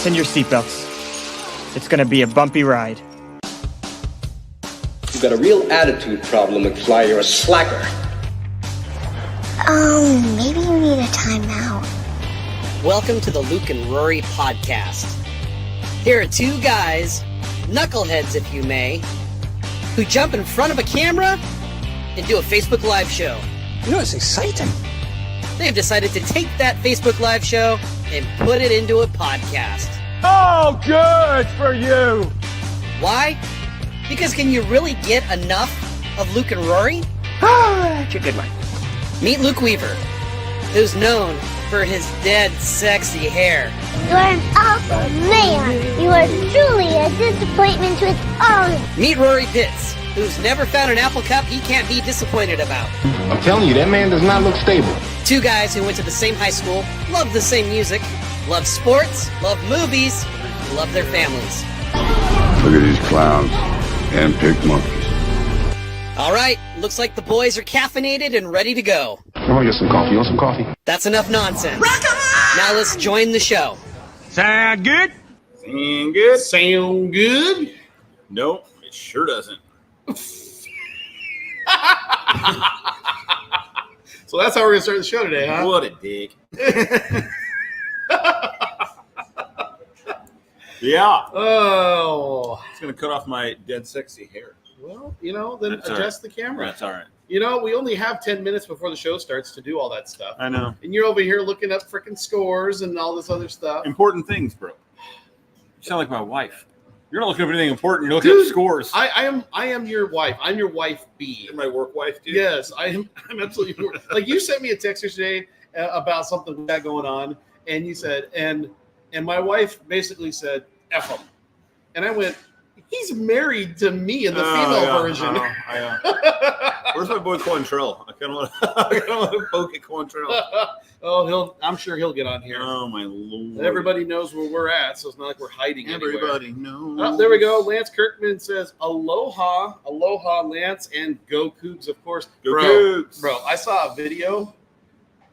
Fasten your seatbelts. It's gonna be a bumpy ride. You've got a real attitude problem, McFly. You're a slacker. Maybe you need a timeout. Welcome to the Luke and Rory podcast. Here are two guys, knuckleheads if you may, who jump in front of a camera and do a Facebook Live show. You know, it's exciting. They've decided to take that Facebook Live show and put it into a podcast. Oh, good for you. Why? Because can you really get enough of Luke and Rory? That's a good one. Meet Luke Weaver, who's known for his dead sexy hair. You are an awful man. You are truly a disappointment to us all. Meet Rory Pitts, who's never found an apple cup he can't be disappointed about. I'm telling you, that man does not look stable. Two guys who went to the same high school, love the same music, love sports, love movies, love their families. Look at these clowns. Hand-picked monkeys. All right, looks like the boys are caffeinated and ready to go. Come on, get some coffee. You want some coffee? That's enough nonsense. Now let's join the show. Sound good? Sound good? Sound good? Nope, it sure doesn't. So that's how we're going to start the show today, huh? What a dick. Yeah. Oh. It's going to cut off my dead sexy hair. Well, you know, then That's adjust right. the camera. That's all right. You know, we only have 10 minutes before the show starts to do all that stuff. I know. And you're over here looking up freaking scores and all this other stuff. Important things, bro. You sound like my wife. You're not looking up anything important. You're looking Dude, up scores. I am your wife. I'm your wife B. You're my work wife, dude. Yes, I'm absolutely like you sent me a text yesterday about something we got going on, and you said, and my wife basically said, F him. And I went, he's married to me in the female version. Where's my boy Quantrell? I kind of want to poke at Quantrell. I'm sure he'll get on here. Oh my lord! Everybody knows where we're at, so it's not like we're hiding Everybody knows. Oh, there we go. Lance Kirkman says, "Aloha, aloha, Lance, and go Cougs, of course." Go Cougs. Bro, I saw a video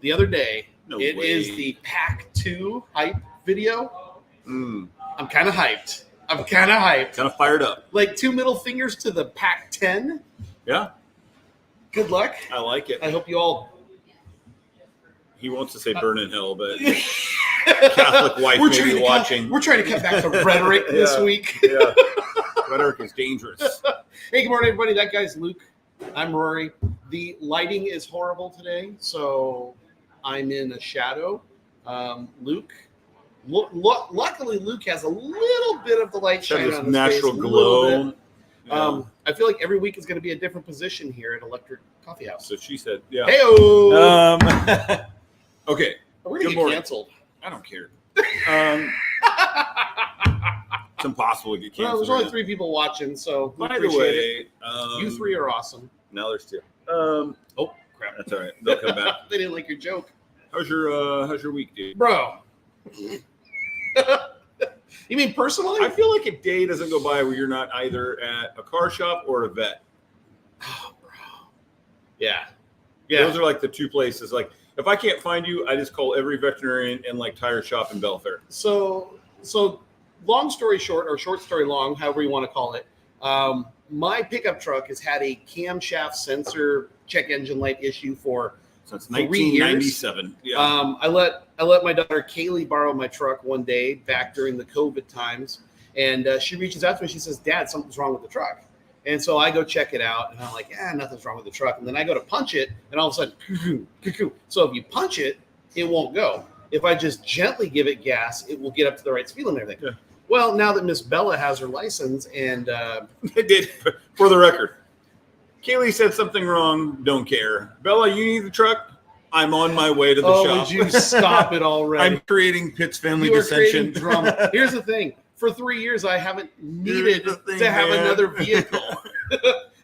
the other day. No It way. is the Pack 2 hype video. I'm I'm kind of hyped. Kind of fired up. Like 2 middle fingers to the Pack 10. Yeah, Good luck. I like it. I hope you all. He wants to say burn in hell, but Catholic wife may be watching. We're trying to cut back to rhetoric this Yeah. week. Yeah. Rhetoric is dangerous. Hey, good morning, everybody. That guy's Luke. I'm Rory. The lighting is horrible today, so I'm in a shadow. Luke. Luckily, Luke has a little bit of the light Got shining this on his natural face, a little glow. bit. Yeah. I feel like every week is going to be a different position here at Electric Coffee House. So she said, yeah. Hey-o! Okay. We're going good to get morning. canceled. I don't care. It's impossible to get canceled. Well, there's only 3 people watching, so we By the appreciate it. way, You 3 are awesome. now there's 2. Oh, crap. That's all right. They'll come back. They didn't like your joke. How's your week, dude? Bro. You mean personally? I feel like a day doesn't go by where you're not either at a car shop or a vet. Oh, bro. Yeah. Yeah. Those are like the 2 places. Like, if I can't find you, I just call every veterinarian and like tire shop in Belfair. So long story short, or short story long, however you want to call it, my pickup truck has had a camshaft sensor check engine light issue for Since 3 1997. years. Yeah. I let my daughter Kaylee borrow my truck one day back during the COVID times, and she reaches out to me. She says, "Dad, something's wrong with the truck." And so I go check it out, and I'm like, nothing's wrong with the truck. And then I go to punch it, and all of a sudden, cuckoo. So if you punch it, it won't go. If I just gently give it gas, it will get up to the right speed and everything. Yeah. Well, now that Miss Bella has her license, and They did, for the record. Kaylee said something wrong. Don't care. Bella, you need the truck? I'm on my way to the shop. would you stop it already? I'm creating Pitt's family You are dissension. creating drama. Here's the thing. For 3 years, I haven't needed Here's the thing, to have man. another vehicle.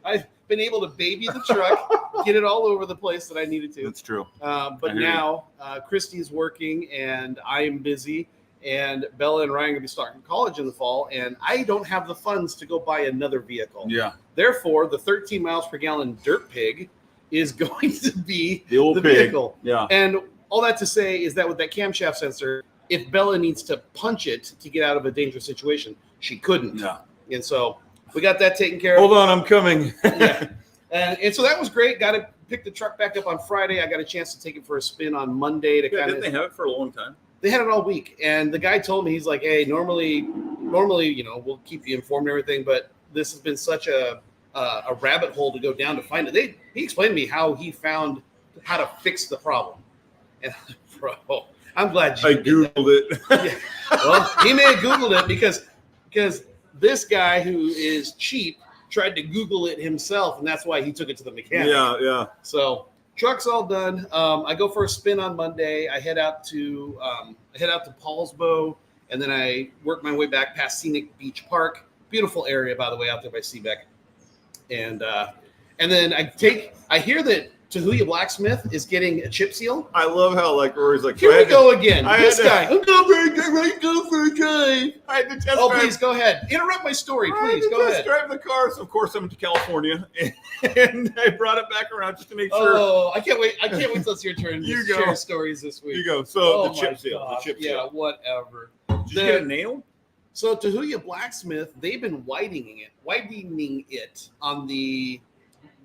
I've been able to baby the truck, get it all over the place that I needed to. That's true. But I hear now Christy's working, and I am busy, and Bella and Ryan are going to be starting college in the fall, and I don't have the funds to go buy another vehicle. Yeah. Therefore, the 13 miles per gallon dirt pig is going to be The old pig. vehicle. Yeah. And all that to say is that with that camshaft sensor, if Bella needs to punch it to get out of a dangerous situation, she couldn't. No. And so we got that taken care of. Hold on, I'm coming. Yeah. And so that was great. Got to pick the truck back up on Friday. I got a chance to take it for a spin on Monday to kind of. Didn't they have it for a long time? They had it all week, and the guy told me, he's like, "Hey, normally, we'll keep you informed and everything, but this has been such a rabbit hole to go down to find it." He explained to me how he found how to fix the problem, and bro, I'm glad you. I googled it. Yeah. Well, he may have googled it because this guy who is cheap tried to Google it himself, and that's why he took it to the mechanic. Yeah. So. Truck's all done. I go for a spin on Monday. I head out to Paulsbo, and then I work my way back past Scenic Beach Park. Beautiful area, by the way, out there by Seebeck. And then I hear that Tahuya Blacksmith is getting a chip seal. I love how Rory's like, here we go again. This guy. I'm going to go for a drive. I had to test drive. Please go ahead. Interrupt my story, please. Go ahead. Drive the car. So of course I'm to California, and I brought it back around just to make sure. Oh, I can't wait till it's your turn. You to go. Share stories this week. You go. So the chip my seal. gosh. The chip seal. Yeah, whatever. Did you get a nail? So Tahuya Blacksmith, they've been widening it on the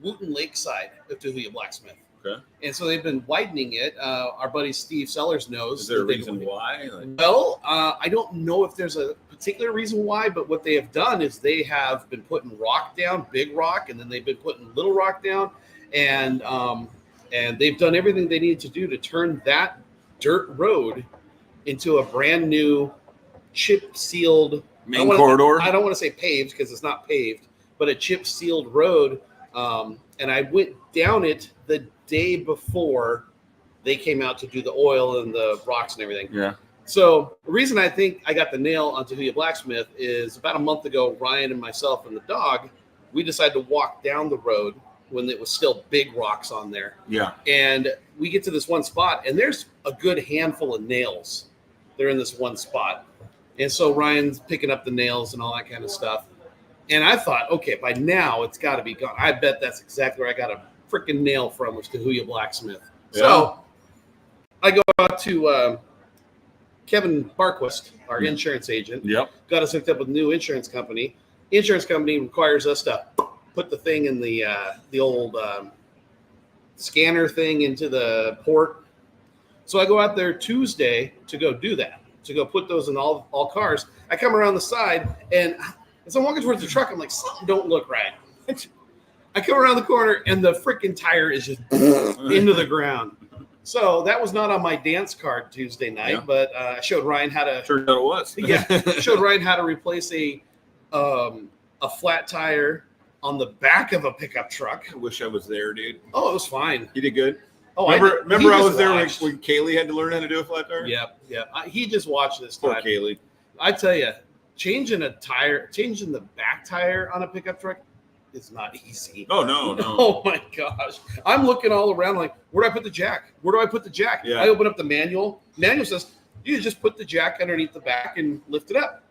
Wooten Lake side of Tahuya Blacksmith. Okay. And so they've been widening it. Our buddy Steve Sellers knows. Is there a reason why? Well, I don't know if there's a particular reason why, but what they have done is they have been putting rock down, big rock, and then they've been putting little rock down, and they've done everything they needed to do to turn that dirt road into a brand new chip sealed main corridor. I don't want to say paved because it's not paved, but a chip sealed road. And I went down it the day before they came out to do the oil and the rocks and everything. Yeah. So the reason I think I got the nail on Tahuya Blacksmith is about a month ago, Ryan and myself and the dog, we decided to walk down the road when it was still big rocks on there. Yeah. And we get to this one spot, and there's a good handful of nails. They're in this one spot. And so Ryan's picking up the nails and all that kind of stuff. And I thought, okay, by now it's got to be gone. I bet that's exactly where I got a freaking nail from, was Tahuya Blacksmith. Yeah. So I go out to Kevin Barquist, our insurance agent. Yep. Got us hooked up with a new insurance company. Insurance company requires us to put the thing in the old scanner thing into the port. So I go out there Tuesday to go do that, to go put those in all cars. I come around the side, and as I'm walking towards the truck, I'm like, something don't look right. I come around the corner, and the freaking tire is just into the ground. So that was not on my dance card Tuesday night, but I showed Ryan how to. Turned out it was. Yeah, showed Ryan how to replace a flat tire on the back of a pickup truck. I wish I was there, dude. Oh, it was fine. You did good. Oh, remember I was there when Kaylee had to learn how to do a flat tire? Yep. He just watched this Poor time. Kaylee. I tell you, changing the back tire on a pickup truck is not easy. Oh, no. Oh, my gosh. I'm looking all around like, where do I put the jack? Where do I put the jack? Yeah. I open up the manual. Manual says, you just put the jack underneath the back and lift it up.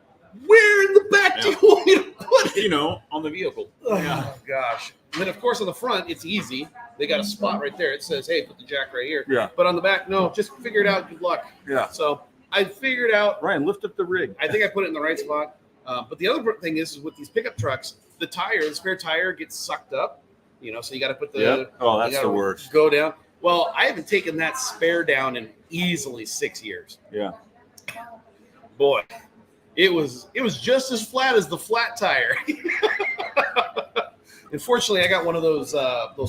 Where in the back do you want me to put it? On the vehicle. Oh, gosh. And then, of course, on the front, it's easy. They got a spot right there. It says, hey, put the jack right here. Yeah. But on the back, no, just figure it out. Good luck. Yeah. So I figured out. Ryan, lift up the rig. I think I put it in the right spot. But the other thing is with these pickup trucks, the spare tire gets sucked up. So you got to put the. Yep. Oh, that's the worst. Go down. Well, I haven't taken that spare down in easily 6 years. Yeah. Boy, it was just as flat as the flat tire. Unfortunately, I got one of those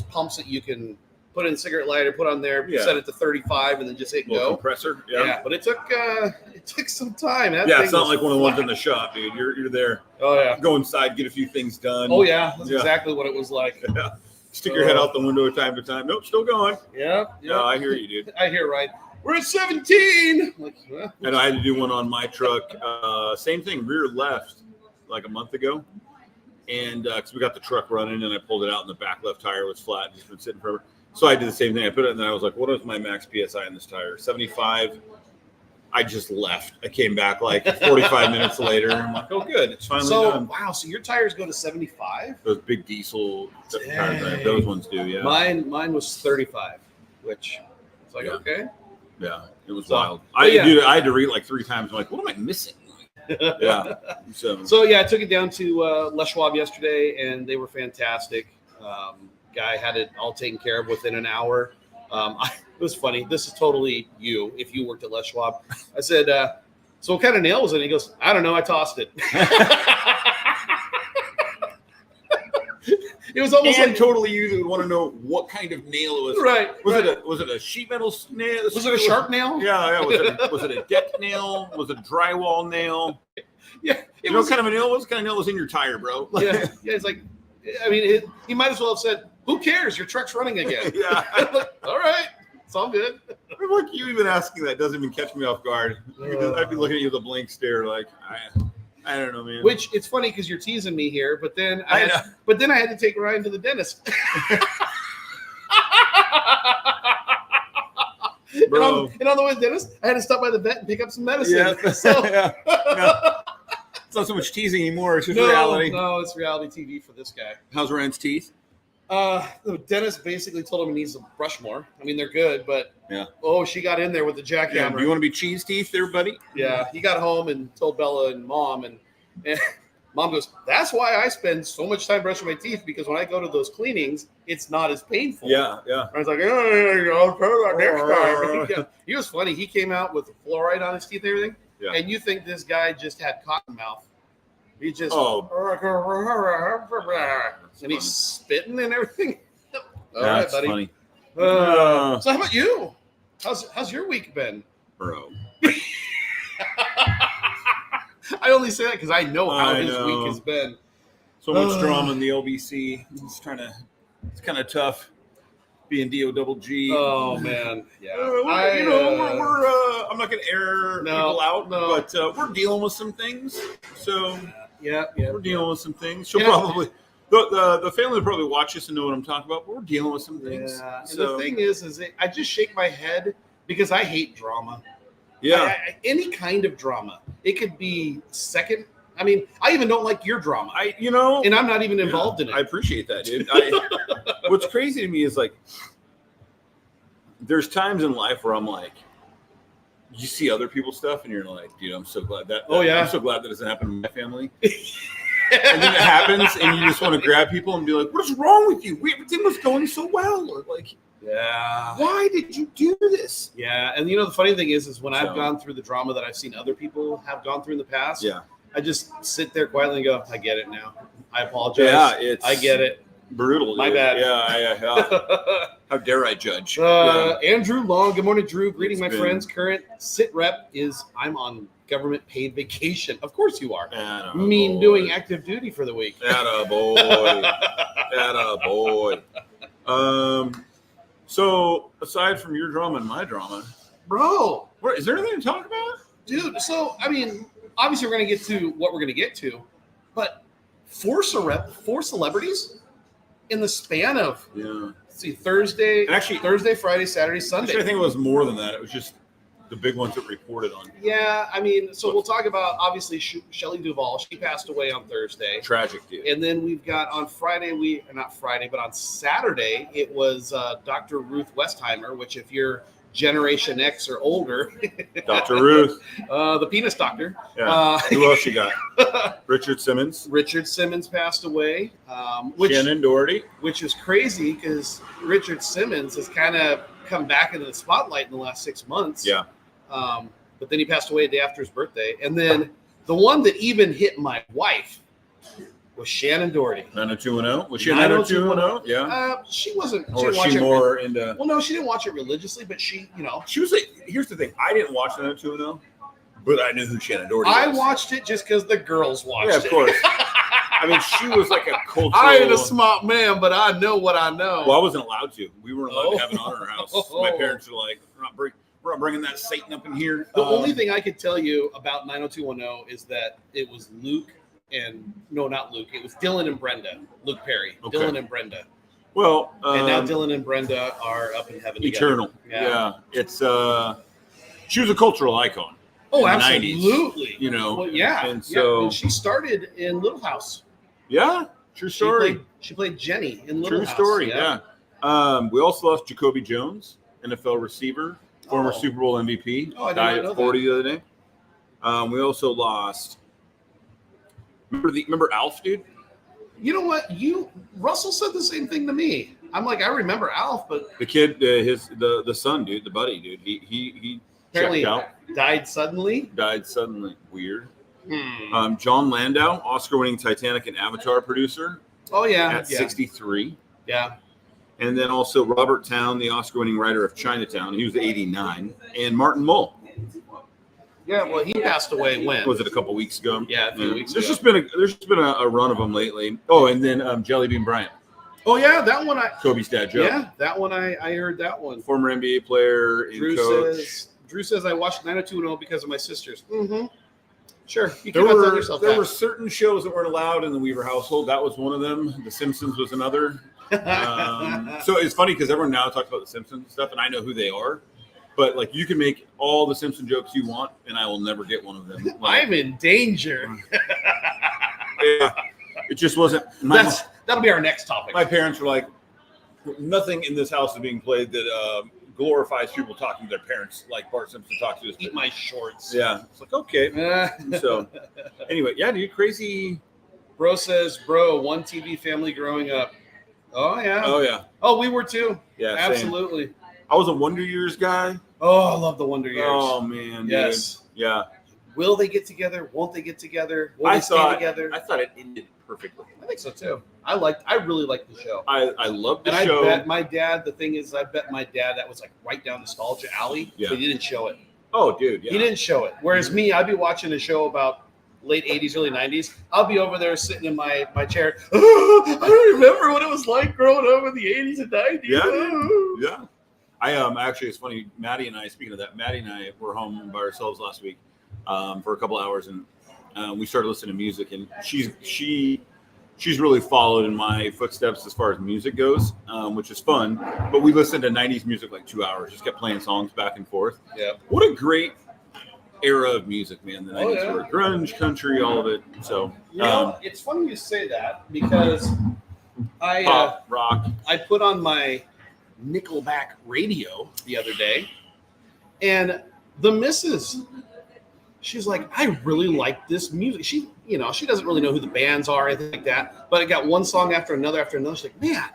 pumps that you can put in a cigarette lighter, put on there, set it to 35, and then just hit go. Compressor. Yeah, but it took some time. It's not like one of the ones in the shop, dude. You're there. Oh yeah. Go inside, get a few things done. Oh yeah, that's exactly what it was like. Yeah. Stick your head out the window time to time. Nope, still going. Yeah. No, I hear you, dude. I hear right. We're at 17. And I had to do one on my truck. Same thing, rear left, like a month ago. And because we got the truck running, and I pulled it out, and the back left tire was flat, just been sitting forever. So I did the same thing. I put it in there. I was like, what is my max PSI in this tire? 75. I just left. I came back like 45 minutes later. And I'm like, oh, good. It's finally done. Wow. So your tires go to 75? Those big diesel tires, those ones do, yeah. Mine was 35, which it's like, okay. Yeah. It was So, wild. but yeah. Dude, I had to read it like 3 times. I'm like, what am I missing? Yeah. So yeah, I took it down to Les Schwab yesterday, and they were fantastic. Guy had it all taken care of within an hour. It was funny. This is totally you if you worked at Les Schwab. I said, so what kind of nail was it? He goes, I don't know. I tossed it. It was almost and like totally you would want to know what kind of nail it was. Right. Was it a sheet metal nail? Was it a sharp nail? Yeah. Was it a deck nail? Was it a drywall nail? Yeah. You know what kind of a nail was? What kind of nail was in your tire, bro? Yeah. It's like, I mean, he might as well have said, who cares? Your truck's running again. Yeah. Like, all right. It's all good. I'm like, you even asking that doesn't even catch me off guard. Because I'd be looking at you with a blank stare, like, I don't know, man. Which it's funny because you're teasing me here, but then I had to take Ryan to the dentist. Bro. And on the way to the dentist, I had to stop by the vet and pick up some medicine. Yeah. So, Yeah. No. It's not so much teasing anymore. It's just reality. No, it's reality TV for this guy. How's Ryan's teeth? The dentist basically told him he needs to brush more. I mean, they're good, but she got in there with the jackhammer. Yeah, do you want to be cheese teeth there, buddy? Yeah, he got home and told Bella and Mom, and Mom goes, that's why I spend so much time brushing my teeth, because when I go to those cleanings, it's not as painful. Yeah. I was like, I'll try that next time. He was funny. He came out with fluoride on his teeth and everything, and you think this guy just had cotton mouth. He just and he's spitting and everything. All right, buddy. Funny. So how about you? How's your week been, Bro? I only say that because I know how his week has been. So much drama in the LBC. It's kind of tough being DOGG. Oh man, yeah. I'm not going to air people out, but we're dealing with some things. So we're dealing with some things. She'll probably the family will probably watch this and know what I'm talking about. But we're dealing with some things. Yeah. And the thing is I just shake my head because I hate drama. Yeah. Any kind of drama. It could be second. I mean, I even don't like your drama. And I'm not even involved in it. I appreciate that, dude. What's crazy to me is like, there's times in life where I'm like, you see other people's stuff and you're like, dude, I'm so glad that. I'm so glad that doesn't happen to my family. And then it happens, and you just want to grab people and be like, "What's wrong with you? Everything was going so well." Or like, why did you do this? Yeah, and the funny thing is when I've gone through the drama that I've seen other people have gone through in the past, I just sit there quietly and go, "I get it now. I apologize. Yeah, I get it. Brutal. My bad. Yeah. How dare I judge?" Andrew Long. Good morning, Drew. Greeting, my friends. Current sit rep is I'm on government paid vacation. Of course you are. Doing active duty for the week. Attaboy. So aside from your drama and my drama, bro, is there anything to talk about, dude? So I mean, obviously we're gonna get to what we're gonna get to, but four celebrities in the span of Thursday, Friday, Saturday, Sunday. Actually, I think it was more than that. It was just the big ones that reported on. Yeah, I mean, so we'll talk about obviously Shelley Duvall. She passed away on Thursday. Tragic, dude. And then we've got on Friday, but on Saturday it was Dr. Ruth Westheimer, which if you're Generation X or older, Dr. Ruth, the penis doctor. Yeah. Who else you got? Richard Simmons. Richard Simmons passed away. Shannon Doherty, which is crazy because Richard Simmons has kind of come back into the spotlight in the last 6 months. Yeah. But then he passed away a day after his birthday. And then the one that even hit my wife was Shannon Doherty. 90210? Was she a 90210? Yeah. She wasn't. Or was she more into... Well, no, she didn't watch it religiously, but she, She was like, here's the thing. I didn't watch 90210, but I knew who Shannon Doherty was. I watched it just because the girls watched it. Yeah, of course. I mean, she was like a cultural... I ain't a smart man, but I know what I know. Well, I wasn't allowed to. We weren't allowed to have it on in our house. My parents were like, we're not bringing that Satan up in here. The only thing I could tell you about 90210 is that it was Luke and... No, not Luke. It was Dylan and Brenda. Luke Perry. Okay. Dylan and Brenda. Well... and now Dylan and Brenda are up in heaven eternal. Together. Yeah. It's... she was a cultural icon. Oh, absolutely. 90s, Well, yeah. And so... And she started in Little House. Yeah, true story. She played Jenny in Little House. True story, yeah. We also lost Jacoby Jones, NFL receiver. former Super Bowl MVP. Oh, I did died not know at 40 that. the other day. We also lost. Remember Alf, dude? You know what? Russell said the same thing to me. I'm like, I remember Alf, but The kid, the son, dude, the buddy, dude. He apparently checked out. died suddenly. Died suddenly. Weird. John Landau, Oscar-winning Titanic and Avatar producer, Oh yeah, at 63. Yeah. And then also Robert Towne, the Oscar-winning writer of Chinatown. He was 89. And Martin Mull. Yeah, well, he passed away when? Was it a couple weeks ago? Yeah, a few weeks There's ago. just been a run of them lately. Oh, and then Jelly Bean Bryant, Oh yeah, that one Kobe's dad, Joe. Yeah, that one I heard that one. Former NBA player and coach. Drew says I watched 90210 because of my sisters. Mm-hmm. Sure. You There can tell were yourself there that. were certain shows that weren't allowed in the Weaver household. That was one of them. The Simpsons was another. So it's funny because everyone now talks about the Simpsons and stuff, and I know who they are. But like, you can make all the Simpson jokes you want, and I will never get one of them. Like, I'm in danger. yeah, it just wasn't. That'll be our next topic. My parents were like, nothing in this house is being played that glorifies people talking to their parents like Bart Simpson talks to his Eat my shorts. Yeah, it's like, okay. So anyway, yeah, dude, crazy. Bro says, one TV family growing up. Oh yeah. Oh yeah. Oh, we were too. Yeah, same. absolutely. I was a Wonder Years guy. Oh, I love the Wonder Years. Oh man, dude. Yes. Yeah. Will they get together? Won't they get together? Will I they stay thought together? I thought it ended perfectly. I think so too. I really liked the show. I loved the And show. I bet my dad, the thing is, I bet my dad that was like right down nostalgia alley. Yeah. But he didn't show it. Oh, dude, yeah. He didn't show it. Whereas me, I'd be watching a show about late 80s, early 90s. I'll be over there sitting in my chair. I remember what it was like growing up in the 80s and 90s. Yeah, dude. Yeah. I actually, it's funny. Maddie and I, speaking of that, Maddie and I were home by ourselves last week for a couple hours, and we started listening to music. And she's really followed in my footsteps as far as music goes, which is fun. But we listened to 90s music like 2 hours, just kept playing songs back and forth. Yeah. What a great era of music, man. The 90s yeah. were grunge, country, all of it. So You know, it's funny you say that because pop, rock. I put on my Nickelback radio the other day, and the missus, she's like, I really like this music. She doesn't really know who the bands are or anything like that, but I got one song after another. She's like, man,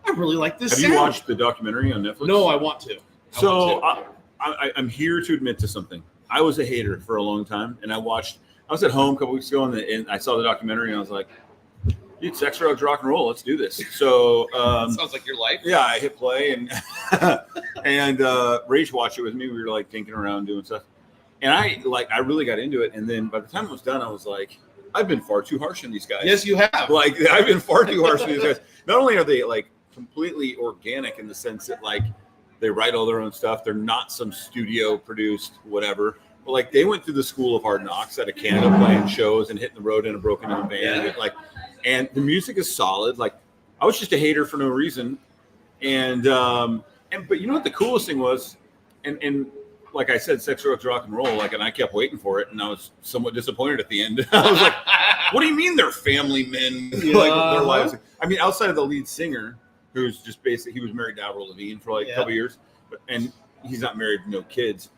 I really like this Have sound. you watched the documentary on Netflix? No, I want to. I'm here to admit to something. I was a hater for a long time, and I was at home a couple weeks ago, and I saw the documentary, and I was like, dude, sex, drugs, rock and roll. Let's do this. So sounds like your life. Yeah, I hit play and Rach watched it with me. We were like tinking around doing stuff, and I really got into it. And then by the time it was done, I was like, I've been far too harsh on these guys. Yes, you have. Like, I've been far too harsh on these guys. Not only are they like completely organic in the sense that like they write all their own stuff, they're not some studio produced whatever. But like, they went through the school of hard knocks out of Canada, playing shows and hitting the road in a broken down band. Yeah. And the music is solid. Like, I was just a hater for no reason. And but you know what the coolest thing was? And like I said, sex, drugs, rock and roll. Like, and I kept waiting for it, and I was somewhat disappointed at the end. I was like, what do you mean they're family men? Like, their lives. I mean, outside of the lead singer, who's just basically, he was married to Avril Lavigne for like a couple years, and he's not married, no kids.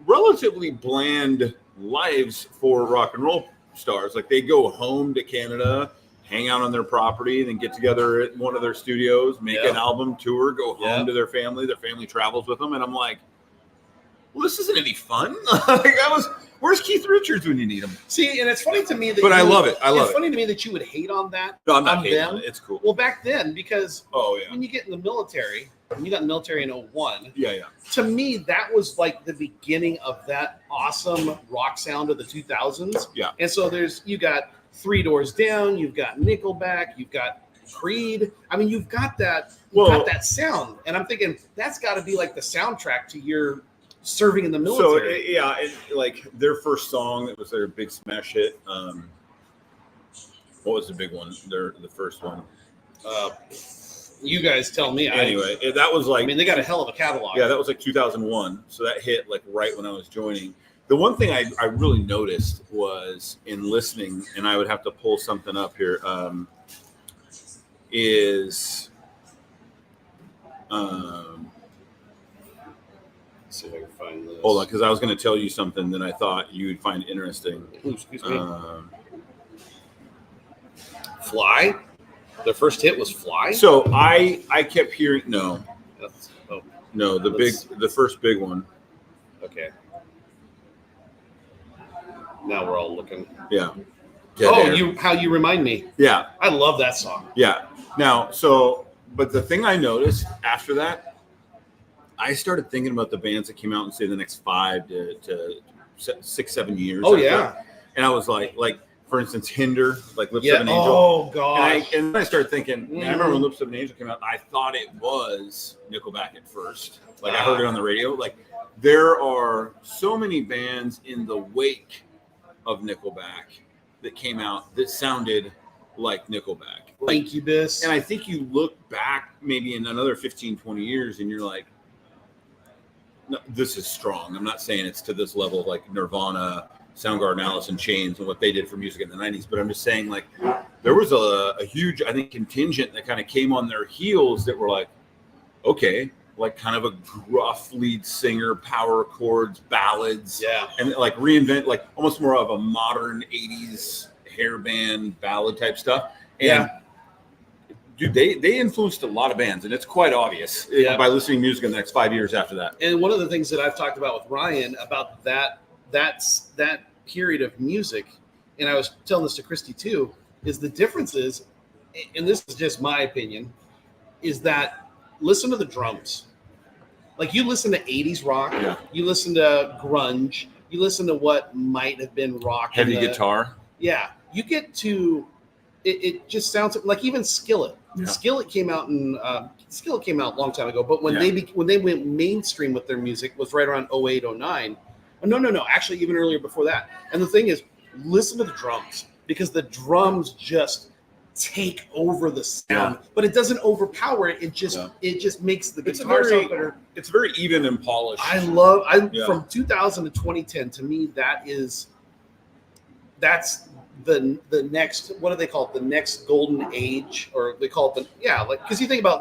Relatively bland lives for rock and roll stars. Like, they go home to Canada, hang out on their property, then get together at one of their studios, make an album, tour, go home to their family travels with them. And I'm like, well, this isn't any fun. Where's Keith Richards when you need him? See, and it's funny to me that I love it. It's funny to me that you would hate on that. No, I'm not hating on it. It's cool. Well, back then, because when you get in the military, when you got in the military in 01, yeah. To me, that was like the beginning of that awesome rock sound of the 2000s. Yeah. And so you got Three Doors Down, you've got Nickelback, you've got Creed. I mean, you've got that sound. And I'm thinking that's got to be like the soundtrack to your serving in the military. So like their first song, that was their big smash hit. What was the big one? The first one. You guys tell me. Anyway, that was like, I mean, they got a hell of a catalog. Yeah, that was like 2001. So that hit like right when I was joining. The one thing I really noticed was in listening, and I would have to pull something up here, Let's see if I can find this. Hold on, because I was going to tell you something that I thought you would find interesting. Ooh, excuse me. Fly? Their first hit was Fly? So I kept hearing no, Oh, no, the first big one. okay. Now we're all looking. Yeah. How you remind me. Yeah. I love that song. Yeah. Now, but the thing I noticed after that, I started thinking about the bands that came out in, say, the next 5 to 6, 7 years. Oh, yeah. And I was like, for instance, Hinder, like Lips Yeah. of an Angel. Oh, gosh. And then I started thinking, man, I remember when Lips of an Angel came out, I thought it was Nickelback at first. Like, I heard it on the radio. Like, there are so many bands in the wake of Nickelback that came out that sounded like Nickelback. Incubus. And I think you look back maybe in another 15, 20 years and you're like, no, this is strong. I'm not saying it's to this level of like Nirvana, Soundgarden, Alice in Chains, and what they did for music in the 90s. But I'm just saying, like, there was a huge, I think, contingent that kind of came on their heels that were like, okay, like kind of a gruff lead singer, power chords, ballads. Yeah. And like reinvent, like almost more of a modern 80s hair band ballad type stuff. And dude, they influenced a lot of bands, and it's quite obvious by listening to music in the next 5 years after that. And one of the things that I've talked about with Ryan about that period of music, and I was telling this to Christy too, is the differences, and this is just my opinion, is that listen to the drums. Like you listen to 80s rock, you listen to grunge, you listen to what might have been rock. Heavy guitar. Yeah. You get to it just sounds like even Skillet. Yeah. Skillet came out a long time ago, but when they went mainstream with their music was right around 08, 09. No, actually even earlier before that. And the thing is, listen to the drums, because the drums just take over the sound, but it doesn't overpower it. It just makes the guitar sound better. It's very even and polished. From 2000 to 2010, to me, that's the next, what do they call it? The next golden age, or they call it because you think about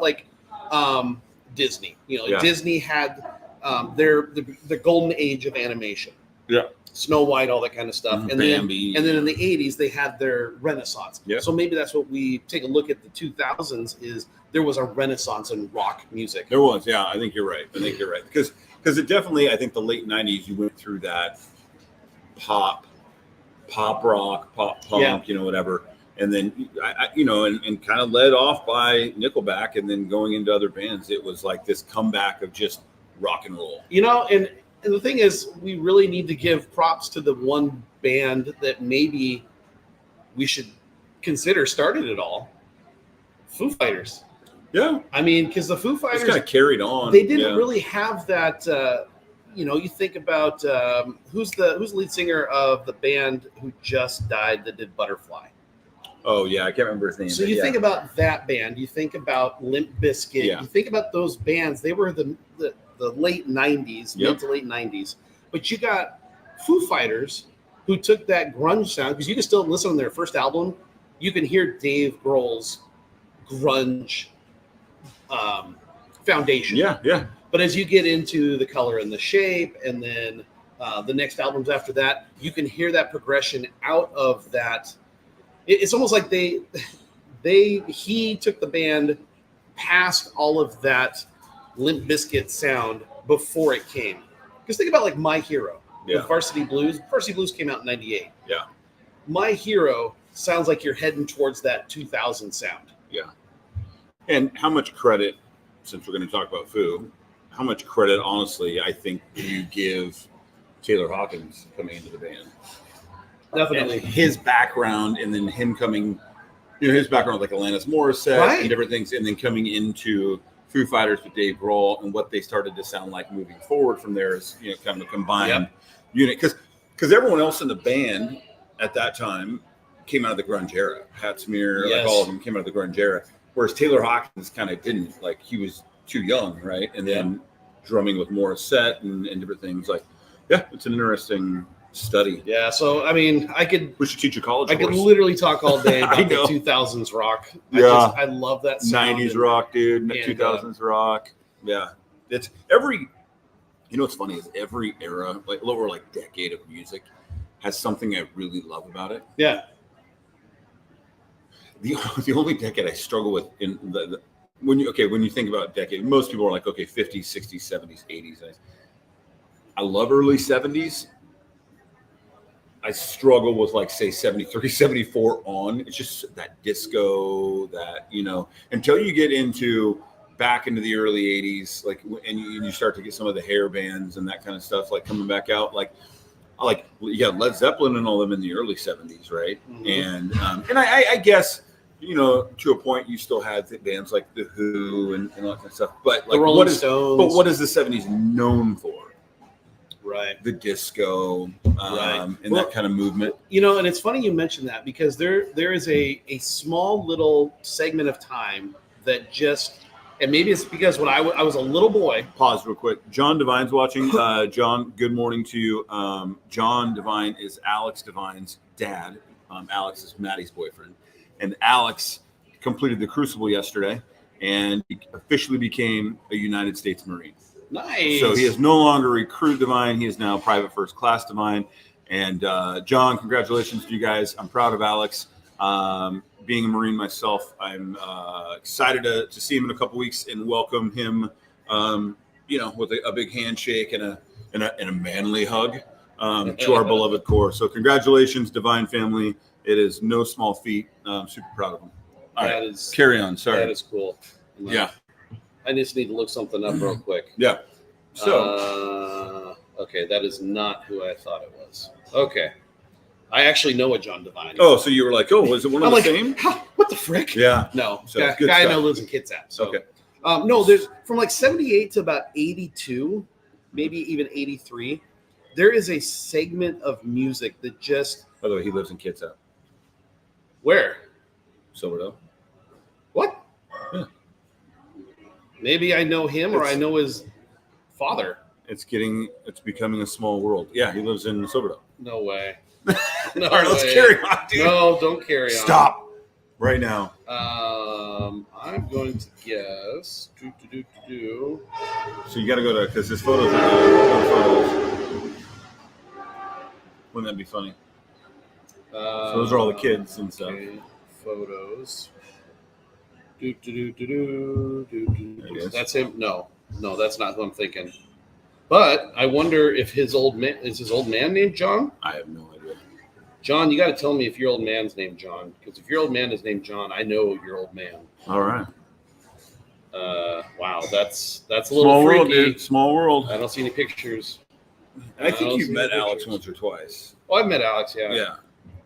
Disney, Disney had the golden age of animation. Yeah. Snow White, all that kind of stuff. And Bambi. Then in the 80s, they had their renaissance. Yeah. So maybe that's what we take a look at the 2000s is there was a renaissance in rock music. There was, yeah. I think you're right. Because it definitely, I think the late 90s, you went through that pop rock, pop punk, whatever. And then, and kind of led off by Nickelback, and then going into other bands, it was like this comeback of just rock and roll. And the thing is, we really need to give props to the one band that maybe we should consider started it all. Foo Fighters. Yeah. I mean, because the Foo Fighters kind of carried on. They didn't really have that. You think about who's the lead singer of the band who just died that did Butterfly. Oh yeah, I can't remember his name. So you think about that band. You think about Limp Bizkit. Yeah. You think about those bands. They were the late 90s, mid to late 90s. But you got Foo Fighters who took that grunge sound, because you can still listen to their first album. You can hear Dave Grohl's grunge foundation. Yeah. But as you get into The Color and the Shape, and then the next albums after that, you can hear that progression out of that. It's almost like he took the band past all of that Limp Bizkit sound before it came. Because think about My Hero, the Varsity Blues. Varsity Blues came out in 98. Yeah. My Hero sounds like you're heading towards that 2000 sound. Yeah. And how much credit, since we're going to talk about Foo, how much credit, honestly, I think you give Taylor Hawkins coming into the band? Definitely. And his background, and then him coming, his background like Alanis Morissette and different things, and then coming into Foo Fighters with Dave Grohl, and what they started to sound like moving forward from there is, kind of a combined unit. Because everyone else in the band at that time came out of the grunge era. Pat Smear, like all of them came out of the grunge era. Whereas Taylor Hawkins kind of didn't. Like, he was too young, right? And then drumming with Morissette and different things. Like, it's an interesting study. Yeah, so I mean, we should teach a college I course. could literally talk all day about the 2000s rock. I love that sound. 90s rock, dude. 2000s rock. Yeah. It's You know what's funny is every era, like lower like decade of music, has something I really love about it. Yeah. The only decade I struggle with in when you think about decade, most people are like, okay, 50s, 60s, 70s, 80s. I love early 70s. I struggle with like say 73, 74 on. It's just that disco, that, you know, until you get into back into the early 80s, like, and you start to get some of the hair bands and that kind of stuff like coming back out, like Led Zeppelin and all them in the early 70s, right? Mm-hmm. And I guess, you know, to a point you still had bands like The Who and all that kind of stuff, but like what is the 70s known for? Right. The disco, and that kind of movement. You know, and it's funny you mentioned that because there is a small little segment of time that just, and maybe it's because when I was a little boy. Pause real quick. John Devine's watching. John, good morning to you. John Devine is Alex Devine's dad. Alex is Maddie's boyfriend. And Alex completed the Crucible yesterday and officially became a United States Marine. Nice. So he is no longer recruit Divine. He is now private first class Divine. And John, congratulations to you guys. I'm proud of Alex. Being a Marine myself, I'm excited to see him in a couple weeks and welcome him, you know, with a big handshake and a manly hug to our beloved Corps. So congratulations, Divine family. It is no small feat. I'm super proud of him. All right, carry on. Sorry. That is cool. Yeah. I just need to look something up real quick. Yeah. So. Okay, that is not who I thought it was. Okay. I actually know a John Devine. Oh, so you were like, oh, was it one of the same? What the frick? Yeah. No. So guy I know lives in Kitsap. So. Okay. No, there's from like 78 to about 82, maybe even 83. There is a segment of music that just. By the way, he lives in Kitsap. Where? Silverdale. What? Yeah. Maybe I know him or I know his father. It's becoming a small world. Yeah, he lives in Silverdale. No way. No. All right, let's carry on, dude. No, don't carry on. Stop right now. I'm going to guess. So you got to go to, because his photos are photos. Wouldn't that be funny? So those are all the kids and stuff. Photos. That's him. No, that's not who I'm thinking. But I wonder if his old man named John. I have no idea. John, you got to tell me if your old man's named John, because if your old man is named John, I know your old man. All right. Wow, that's a little small freaky. World, dude. Small world. I don't see any pictures. I think you've met Alex once or twice. Oh, I've met Alex. Yeah. Yeah.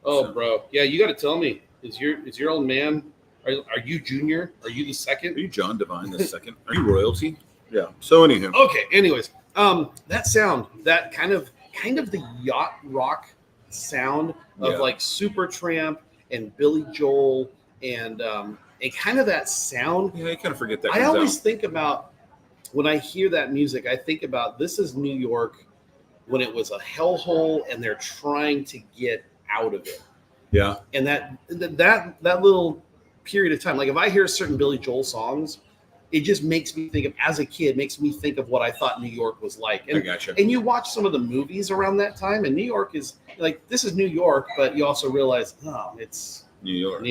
Oh, so. Bro. Yeah, you got to tell me. Is your old man? Are you junior? Are you the second? Are you John Devine the second? Are you royalty? Yeah. So anyhow. Okay. Anyways, that sound, that kind of the yacht rock sound of like Supertramp and Billy Joel and kind of that sound. Yeah, you kind of forget that. I always think about when I hear that music. I think about this is New York when it was a hellhole and they're trying to get out of it. Yeah. And that little period of time, like if I hear certain Billy Joel songs, it just makes me think of, as a kid, makes me think of what I thought New York was like. And, I gotcha. And you watch some of the movies around that time, and New York is like, this is New York, but you also realize, oh, it's New York,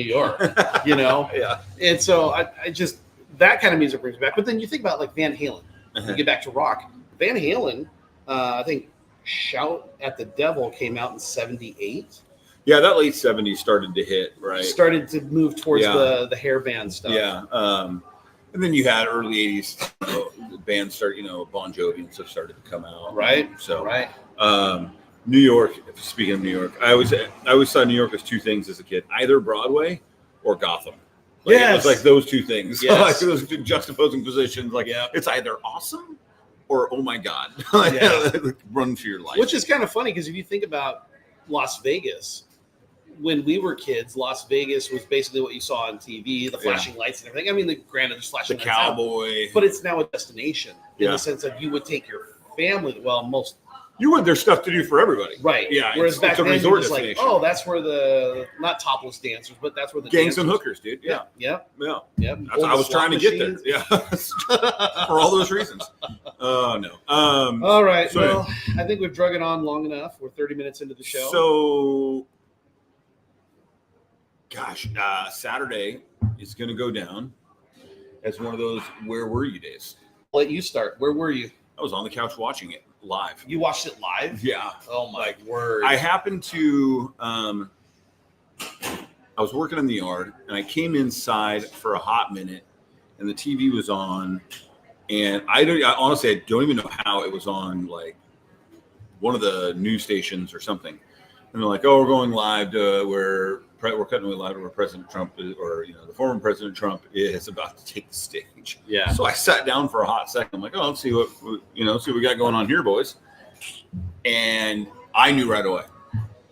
you know? Yeah. And so I just, that kind of music brings me back. But then you think about like Van Halen, you get back to rock. Van Halen, I think Shout at the Devil came out in 78. Yeah, that late 70s started to hit, right? Started to move towards the hair band stuff. Yeah. And then you had early 80s bands start, Bon Jovi and stuff started to come out. Right. So, right. New York, speaking of New York, I always saw New York as two things as a kid, either Broadway or Gotham. Like, yes. It was like those two things. Yes. Like those two juxtaposing positions. Like, it's either awesome or, oh my God, run for your life. Which is kind of funny because if you think about Las Vegas, when we were kids, Las Vegas was basically what you saw on TV, the flashing lights and everything. I mean, granted, there's flashing lights cowboy. But it's now a destination in the sense that you would take your family. Well, most. You would. There's stuff to do for everybody. Right. Yeah. Whereas back then, it was like, oh, that's where the, not topless dancers, but that's where the gangs and hookers, dude. Yeah. Yep. Yeah. Yep. I was trying to get there. Yeah. For all those reasons. Oh no. All right. So Well, I think we've drug it on long enough. We're 30 minutes into the show. So, gosh, Saturday is going to go down as one of those "Where were you" days. I'll let you start. Where were you? I was on the couch watching it live. You watched it live? Yeah. Oh my word! I happened to. I was working in the yard, and I came inside for a hot minute, and the TV was on, and I honestly I don't even know how it was on, like one of the news stations or something. And they're like, "Oh, we're going live to we're cutting away live to where President Trump is, or the former President Trump is about to take the stage." Yeah. So I sat down for a hot second. I'm like, "Oh, let's see what we got going on here, boys." And I knew right away.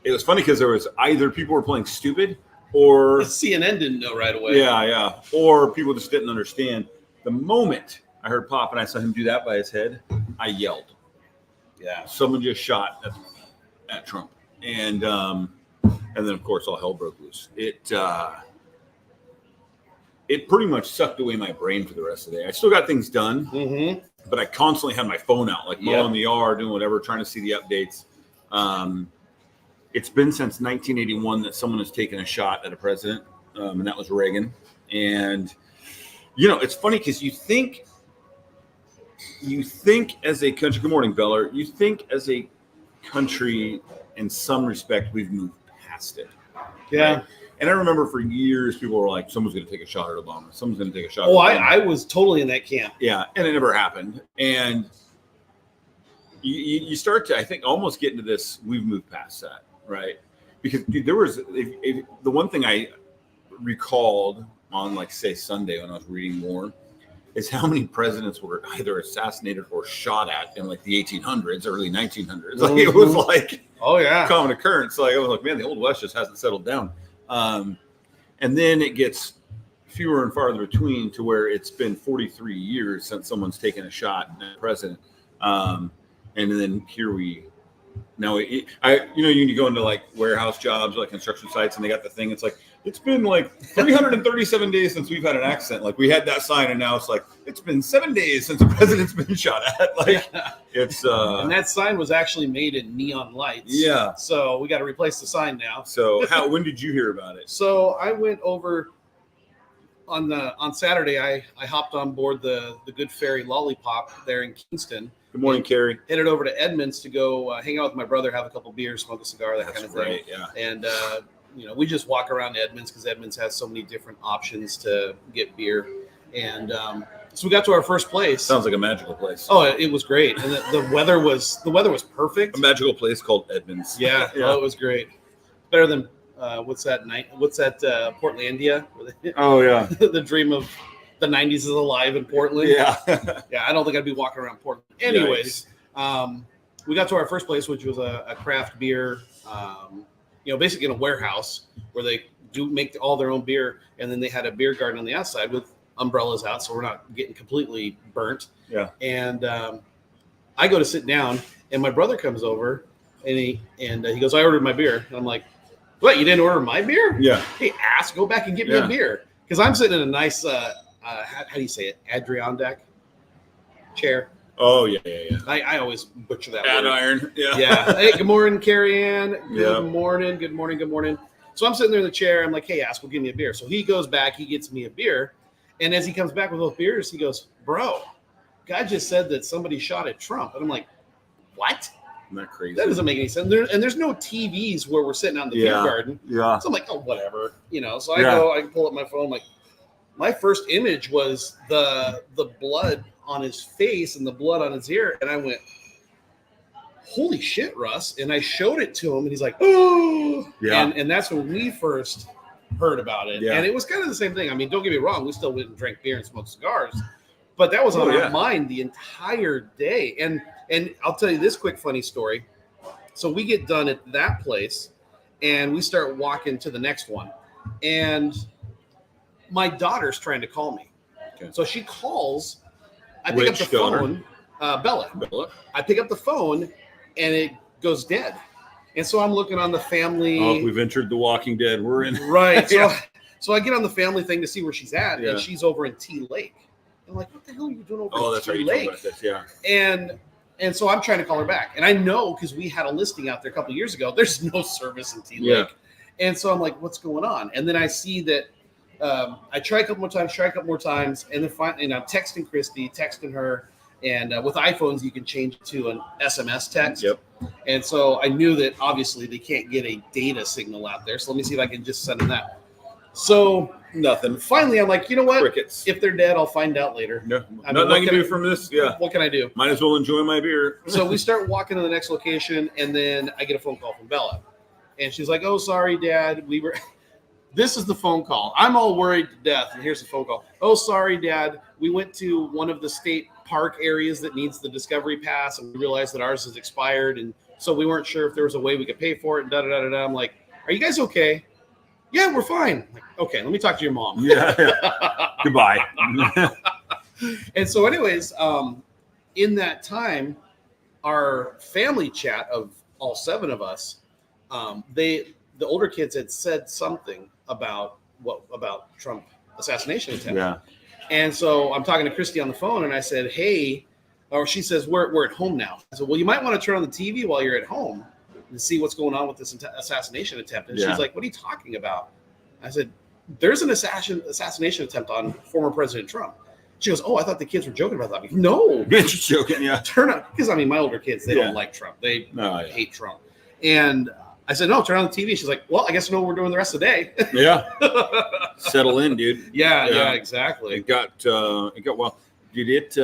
It was funny because there was either people were playing stupid, or CNN didn't know right away. Yeah. Or people just didn't understand. The moment I heard pop and I saw him do that by his head, I yelled. Yeah. Someone just shot at Trump. And then of course all hell broke loose. It pretty much sucked away my brain for the rest of the day. I still got things done, but I constantly had my phone out, like mowing the yard, doing whatever, trying to see the updates. It's been since 1981 that someone has taken a shot at a president, and that was Reagan. And it's funny because you think as a country. Good morning, Beller. You think as a country, in some respect, we've moved past it. Yeah. Right? And I remember for years people were like, "Someone's going to take a shot at Obama. Someone's going to take a shot." Oh, at Obama. I was totally in that camp. Yeah, and it never happened. And you start to, I think, almost get into this. We've moved past that. Right, because there was the one thing I recalled on, like, say, Sunday when I was reading more is how many presidents were either assassinated or shot at in like the 1800s, early 1900s. Like it was like common occurrence. Like I was like, man, the Old West just hasn't settled down. And then it gets fewer and farther between to where it's been 43 years since someone's taken a shot at a president. And then here we. Now, you go into like warehouse jobs, like construction sites, and they got the thing. It's like, it's been like 337 days since we've had an accident. Like we had that sign, and now it's like, it's been 7 days since a president's been shot at. Like it's and that sign was actually made in neon lights. Yeah. So we got to replace the sign now. So when did you hear about it? So I went over on Saturday. I hopped on board the Good Ferry Lollipop there in Kingston. Good morning, Carrie. Headed over to Edmonds to go hang out with my brother, have a couple beers, smoke a cigar, that kind of thing. Right, yeah. And we just walk around Edmonds because Edmonds has so many different options to get beer. And so we got to our first place. Sounds like a magical place. Oh, it was great, and the weather was perfect. A magical place called Edmonds. Yeah. Oh, it was great. Better than what's that Portlandia? Oh yeah. The dream of the 90s is alive in Portland. Yeah. Yeah, I don't think I'd be walking around Portland. Anyways, we got to our first place, which was a craft beer, basically in a warehouse where they do make all their own beer. And then they had a beer garden on the outside with umbrellas out, so we're not getting completely burnt. Yeah. And I go to sit down, and my brother comes over, and he goes, "I ordered my beer." And I'm like, "What? You didn't order my beer?" Yeah. Hey, ass, go back and get me a beer. Because I'm sitting in a nice, how do you say it? Adirondack chair. Oh, yeah. I always butcher that Bad word. iron. Yeah. Yeah. Hey, good morning, Carrie Ann. Good Yep. morning. Good morning. So I'm sitting there in the chair. I'm like, "Hey, Ask, give me a beer." So he goes back. He gets me a beer. And as he comes back with both beers, he goes, "Bro, God just said that somebody shot at Trump." And I'm like, "What?" Isn't that crazy? That doesn't make any sense. There's no TVs where we're sitting out in the beer garden. Yeah. So I'm like, "Oh, whatever." So I pull up my phone. Like, my first image was the blood on his face and the blood on his ear. And I went, "Holy shit, Russ." And I showed it to him, and he's like, "Oh." Yeah. And that's when we first heard about it. Yeah. And it was kind of the same thing. I mean, don't get me wrong. We still went and drank beer and smoked cigars. But that was on our mind the entire day. And I'll tell you this quick funny story. So we get done at that place, and we start walking to the next one. And my daughter's trying to call me. Okay. So she calls. I pick up the phone. Bella. I pick up the phone, and it goes dead. And so I'm looking on the family. Oh, we've entered The Walking Dead. We're in. Right. So I get on the family thing to see where she's at, Yeah. and she's over in Tea Lake. I'm like, what the hell are you doing over Oh, at that's right. Tree You told me Lake? about this. Yeah. And so I'm trying to call her back. And I know because we had a listing out there a couple of years ago, there's no service in T Lake. Yeah. And so I'm like, what's going on? And then I see that I try a couple more times, and then finally, and I'm texting Christy, texting her. And with iPhones, you can change it to an SMS text. Yep. And so I knew that obviously they can't get a data signal out there. So let me see if I can just send them that. So Nothing. finally, I'm like, you know what? Crickets. If they're dead, I'll find out later. No. I mean, Nothing what I can can do I- from this. Yeah. What can I do? Might as well enjoy my beer. So we start walking to the next location, and then I get a phone call from Bella. And she's like, oh, sorry, Dad. We were. This is the phone call. I'm all worried to death. And here's the phone call. Oh, sorry, Dad. We went to one of the state park areas that needs the Discovery Pass, and we realized that ours is expired. And so we weren't sure if there was a way we could pay for it. And da-da-da-da-da. I'm like, are you guys okay? Yeah, we're fine. I'm like, okay, let me talk to your mom. Yeah. Goodbye. And so anyways, in that time, our family chat of all 7 of us, the older kids had said something about Trump assassination attempt. Yeah. And so I'm talking to Christy on the phone, and I said, hey, or she says, we're at home now. I said, well, you might want to turn on the TV while you're at home and see what's going on with this assassination attempt. And Yeah. she's like, what are you talking about? I said, there's an assassination attempt on former President Trump. She goes, oh, I thought the kids were joking about that. No. Just joking. Yeah. Turn on, because I mean, my older kids, they Yeah. don't like Trump. They No, yeah. hate Trump. And I said, no, turn on the TV. She's like, well, I guess I know what we're doing the rest of the day. Yeah. Settle in, dude. Yeah, exactly. It got well. Did it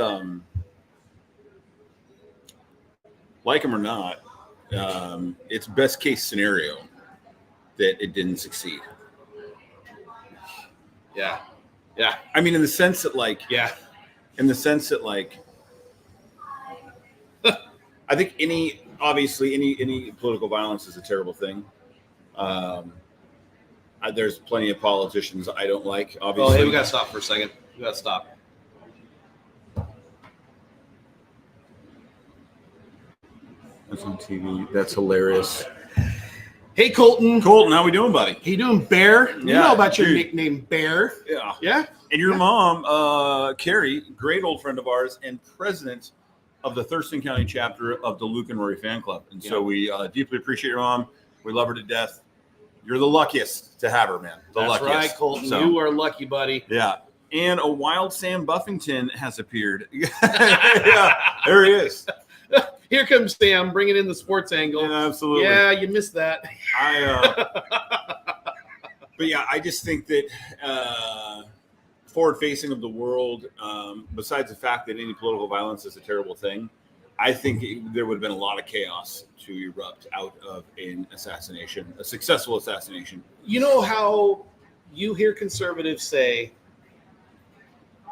like him or not? It's best case scenario that it didn't succeed. Yeah. I mean, in the sense that like Yeah. I think any political violence is a terrible thing. There's plenty of politicians I don't like. Oh, Obviously, hey, we got to stop for a second. We got to stop. That's on TV. That's hilarious. Hey, Colton. Colton, how we doing, buddy? How you doing, Bear? You Yeah, know about your dude. nickname, Bear. Yeah. Yeah? And your mom, Carrie, great old friend of ours and president of the Thurston County chapter of the Luke and Rory fan club. And so we deeply appreciate your mom. We love her to death. You're the luckiest to have her, man. That's luckiest. right, Colton. So, You are lucky, buddy. yeah. And a wild Sam Buffington has appeared. Yeah, there he is. Here comes Sam, bringing in the sports angle. Yeah, absolutely. Yeah, you missed that. But yeah, I just think that forward facing of the world, besides the fact that any political violence is a terrible thing, I think there would have been a lot of chaos to erupt out of an assassination, a successful assassination. You know how you hear conservatives say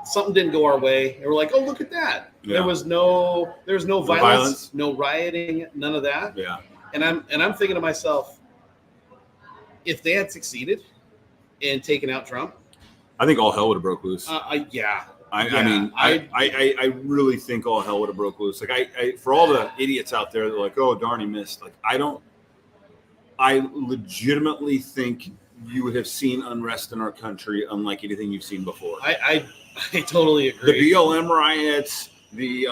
something didn't go our way, and we're like, "Oh, look at that! Yeah. There was no violence, violence. no rioting, none of that." Yeah. And I'm thinking to myself, if they had succeeded in taking out Trump, I think all hell would have broke loose. yeah. I really think all hell would have broke loose. Like I for all the idiots out there that are like, oh darn, he missed. Like I legitimately think you would have seen unrest in our country unlike anything you've seen before. I totally agree. The BLM riots, the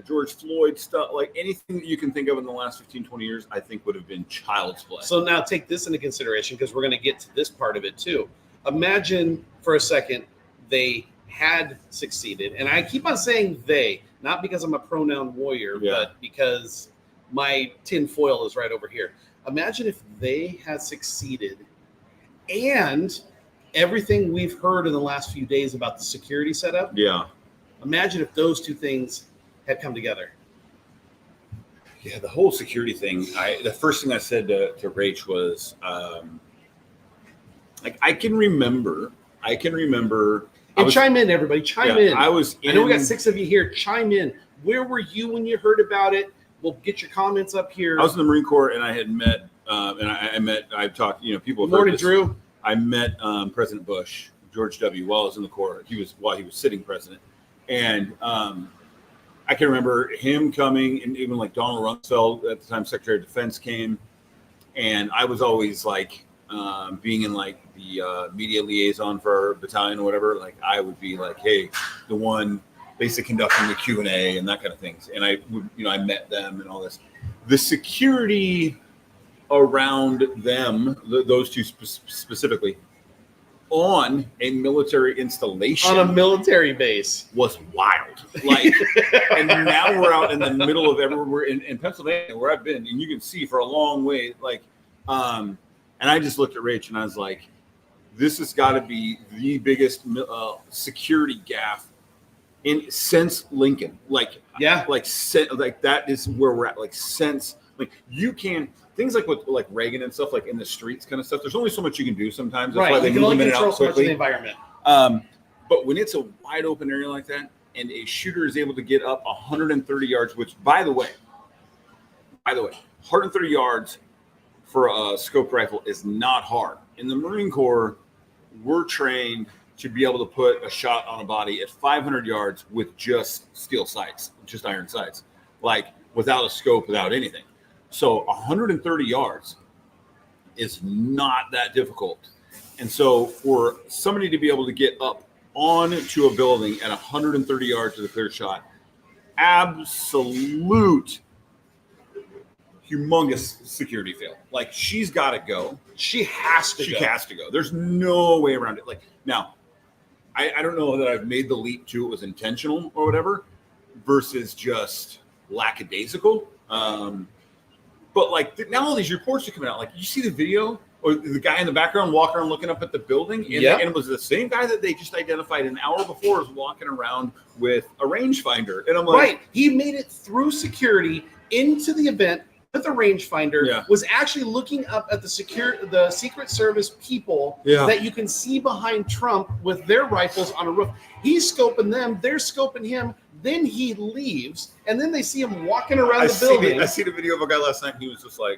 George Floyd stuff, like anything that you can think of in the last 15, 20 years, I think would have been child's play. So now take this into consideration because we're going to get to this part of it too. Imagine for a second they had succeeded. And I keep on saying they, not because I'm a pronoun warrior, Yeah. but because my tin foil is right over here. Imagine if they had succeeded and everything we've heard in the last few days about the security setup. Yeah. Imagine if those two things had come together. Yeah, the whole security thing. The first thing I said to Rach was, like, I can remember. And chime in, everybody. Chime in. I know we got 6 of you here. Chime in. Where were you when you heard about it? We'll get your comments up here. I was in the Marine Corps, and I had met, I've talked, people. Good morning, Drew. I met President Bush, George W. while I was in the Corps. While he was sitting president, and I can remember him coming, and even like Donald Rumsfeld at the time, Secretary of Defense came, and I was always like, being in like the media liaison for our battalion or whatever, like I would be like, hey, the one basically conducting the Q&A and that kind of things. And I would, I met them and all this. The security around them, those two specifically, on a military installation, on a military base, was wild. Like, and now we're out in the middle of everywhere. We're in Pennsylvania, where I've been, and you can see for a long way. Like, and I just looked at Rach and I was like, "This has got to be the biggest security gaffe since Lincoln." Like, yeah, like that is where we're at. Like, since like you can. Things like with like Reagan and stuff, like in the streets kind of stuff. There's only so much you can do sometimes. That's why they move them in and out so much of the quickly. environment. But when it's a wide open area like that, and a shooter is able to get up 130 yards, which by the way, 130 yards for a scoped rifle is not hard. In the Marine Corps, we're trained to be able to put a shot on a body at 500 yards with just steel sights, just iron sights, like without a scope, without anything. So 130 yards is not that difficult. And so for somebody to be able to get up onto a building at 130 yards with a clear shot, absolute humongous security fail. Like, she's got to go. She has to go. There's no way around it. Like, now, I don't know that I've made the leap to it was intentional or whatever versus just lackadaisical. But like now all these reports are coming out. Like, you see the video or the guy in the background walking around looking up at the building, and, and it was the same guy that they just identified an hour before was walking around with a rangefinder. And I'm like, right, he made it through security into the event with a rangefinder. Was actually looking up at the Secret Service people that you can see behind Trump with their rifles on a roof. He's scoping them, they're scoping him. Then he leaves, and then they see him walking around the building. I see the video of a guy last night. He was just like,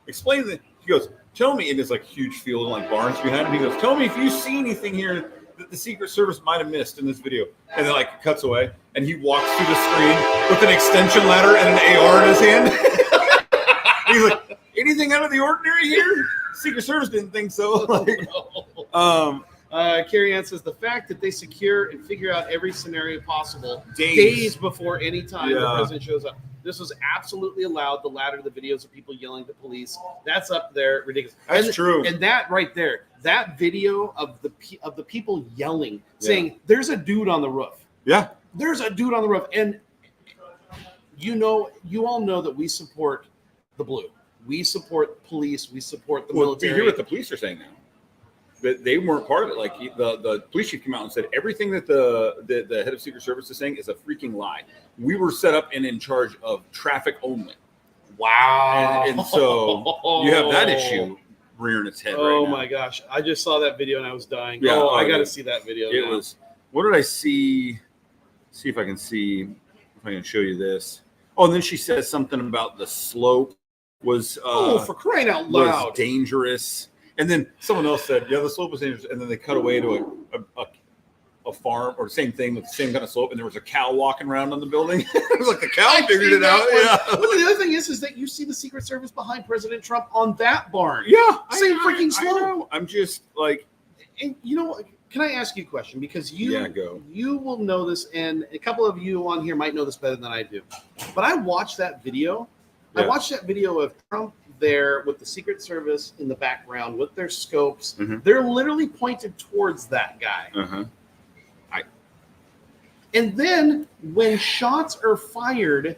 explain that. He goes, tell me, in this like huge field, like barns behind him. He goes, tell me if you see anything here that the Secret Service might have missed in this video. And then like cuts away, and he walks through the screen with an extension ladder and an AR in his hand. He's like, anything out of the ordinary here? Secret Service didn't think so. Carrie Ann says the fact that they secure and figure out every scenario possible days before any time the president shows up. This was absolutely allowed. The latter, the videos of people yelling at the police, that's up there, ridiculous. That's true. And that right there, that video of the people yelling, saying, "There's a dude on the roof." Yeah, there's a dude on the roof, and you all know that we support the blue. We support police. We support the military. You hear what the police are saying now. That they weren't part of it. Like the police chief came out and said everything that the head of Secret Service is saying is a freaking lie. We were set up and in charge of traffic only. Wow. And so you have that issue rearing its head. Oh right now. My gosh! I just saw that video and I was dying. Yeah, I got to see that video. It was. What did I see? See if I can show you this. Oh, and then she says something about the slope was. For crying out loud! Was dangerous. And then someone else said, "Yeah, the slope was dangerous." And then they cut away to a farm or same thing with the same kind of slope, and there was a cow walking around on the building. It was like the cow figured it out. Yeah. But the other thing is that you see the Secret Service behind President Trump on that barn. Yeah, same freaking slope. I'm just like, and you know, can I ask you a question? Because go. You will know this, and a couple of you on here might know this better than I do. But I watched that video. Yeah. I watched that video of Trump there with the Secret Service in the background with their scopes. Mm-hmm. They're literally pointed towards that guy. Uh-huh. And then when shots are fired,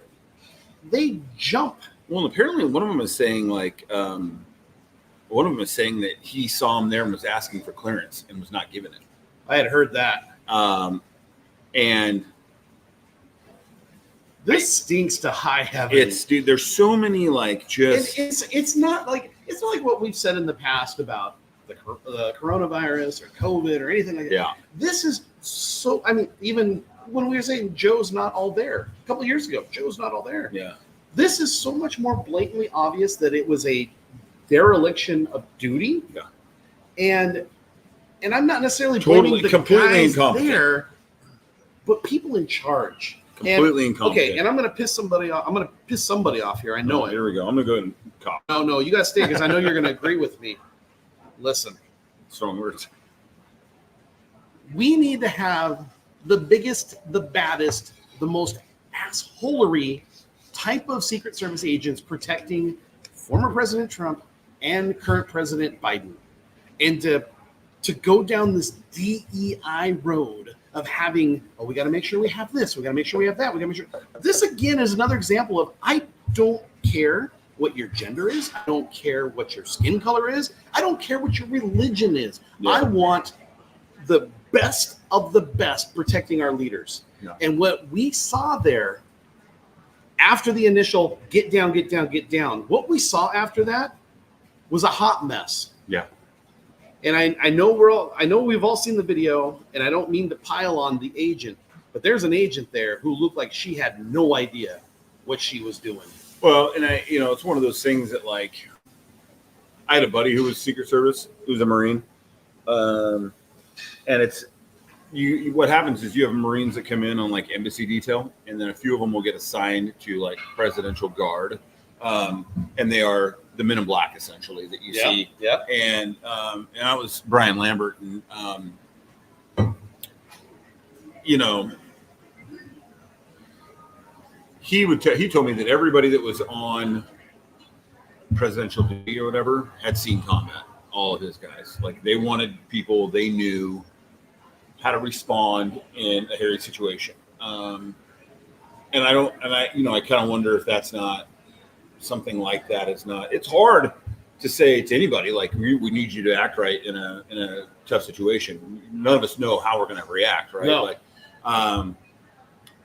they jump. Well, apparently one of them is saying that he saw him there and was asking for clearance and was not given it. I had heard that. And this stinks to high heaven. Dude, there's so many it's not like what we've said in the past about the coronavirus or COVID or anything like that. Yeah. This is so, even when we were saying Joe's not all there a couple of years ago, Joe's not all there. Yeah. This is so much more blatantly obvious that it was a dereliction of duty. Yeah. And I'm not necessarily blaming the guys there, but people in charge. Completely incompetent. Okay, and I'm going to piss somebody off. I'm going to piss somebody off here. I know it. Here we go. I'm going to go ahead and cop. No, you got to stay because I know you're going to agree with me. Listen, Strong words. we need to have the biggest, the baddest, the most assholery type of Secret Service agents protecting former President Trump and current President Biden. And to go down this DEI road of having, we got to make sure we have this, we got to make sure we have that, we got to make sure. This again is another example of I don't care what your gender is, I don't care what your skin color is, I don't care what your religion is. Yeah. I want the best of the best protecting our leaders. Yeah. And what we saw there after the initial get down, what we saw after that was a hot mess. Yeah. And I know we've all seen the video, and I don't mean to pile on the agent, but there's an agent there who looked like she had no idea what she was doing. Well, and it's one of those things that, like, I had a buddy who was Secret Service, who was a Marine, and it's what happens is you have Marines that come in on like embassy detail, and then a few of them will get assigned to like presidential guard, and they are the men in black essentially that you see. Yeah. And I was Brian Lambert, and he told me that everybody that was on presidential duty or whatever had seen combat. All of his guys, like, they wanted people they knew how to respond in a hairy situation. I kind of wonder if that's not something like that. It's hard to say to anybody, like, we need you to act right in a tough situation. None of us know how we're going to react. Right. No. Like,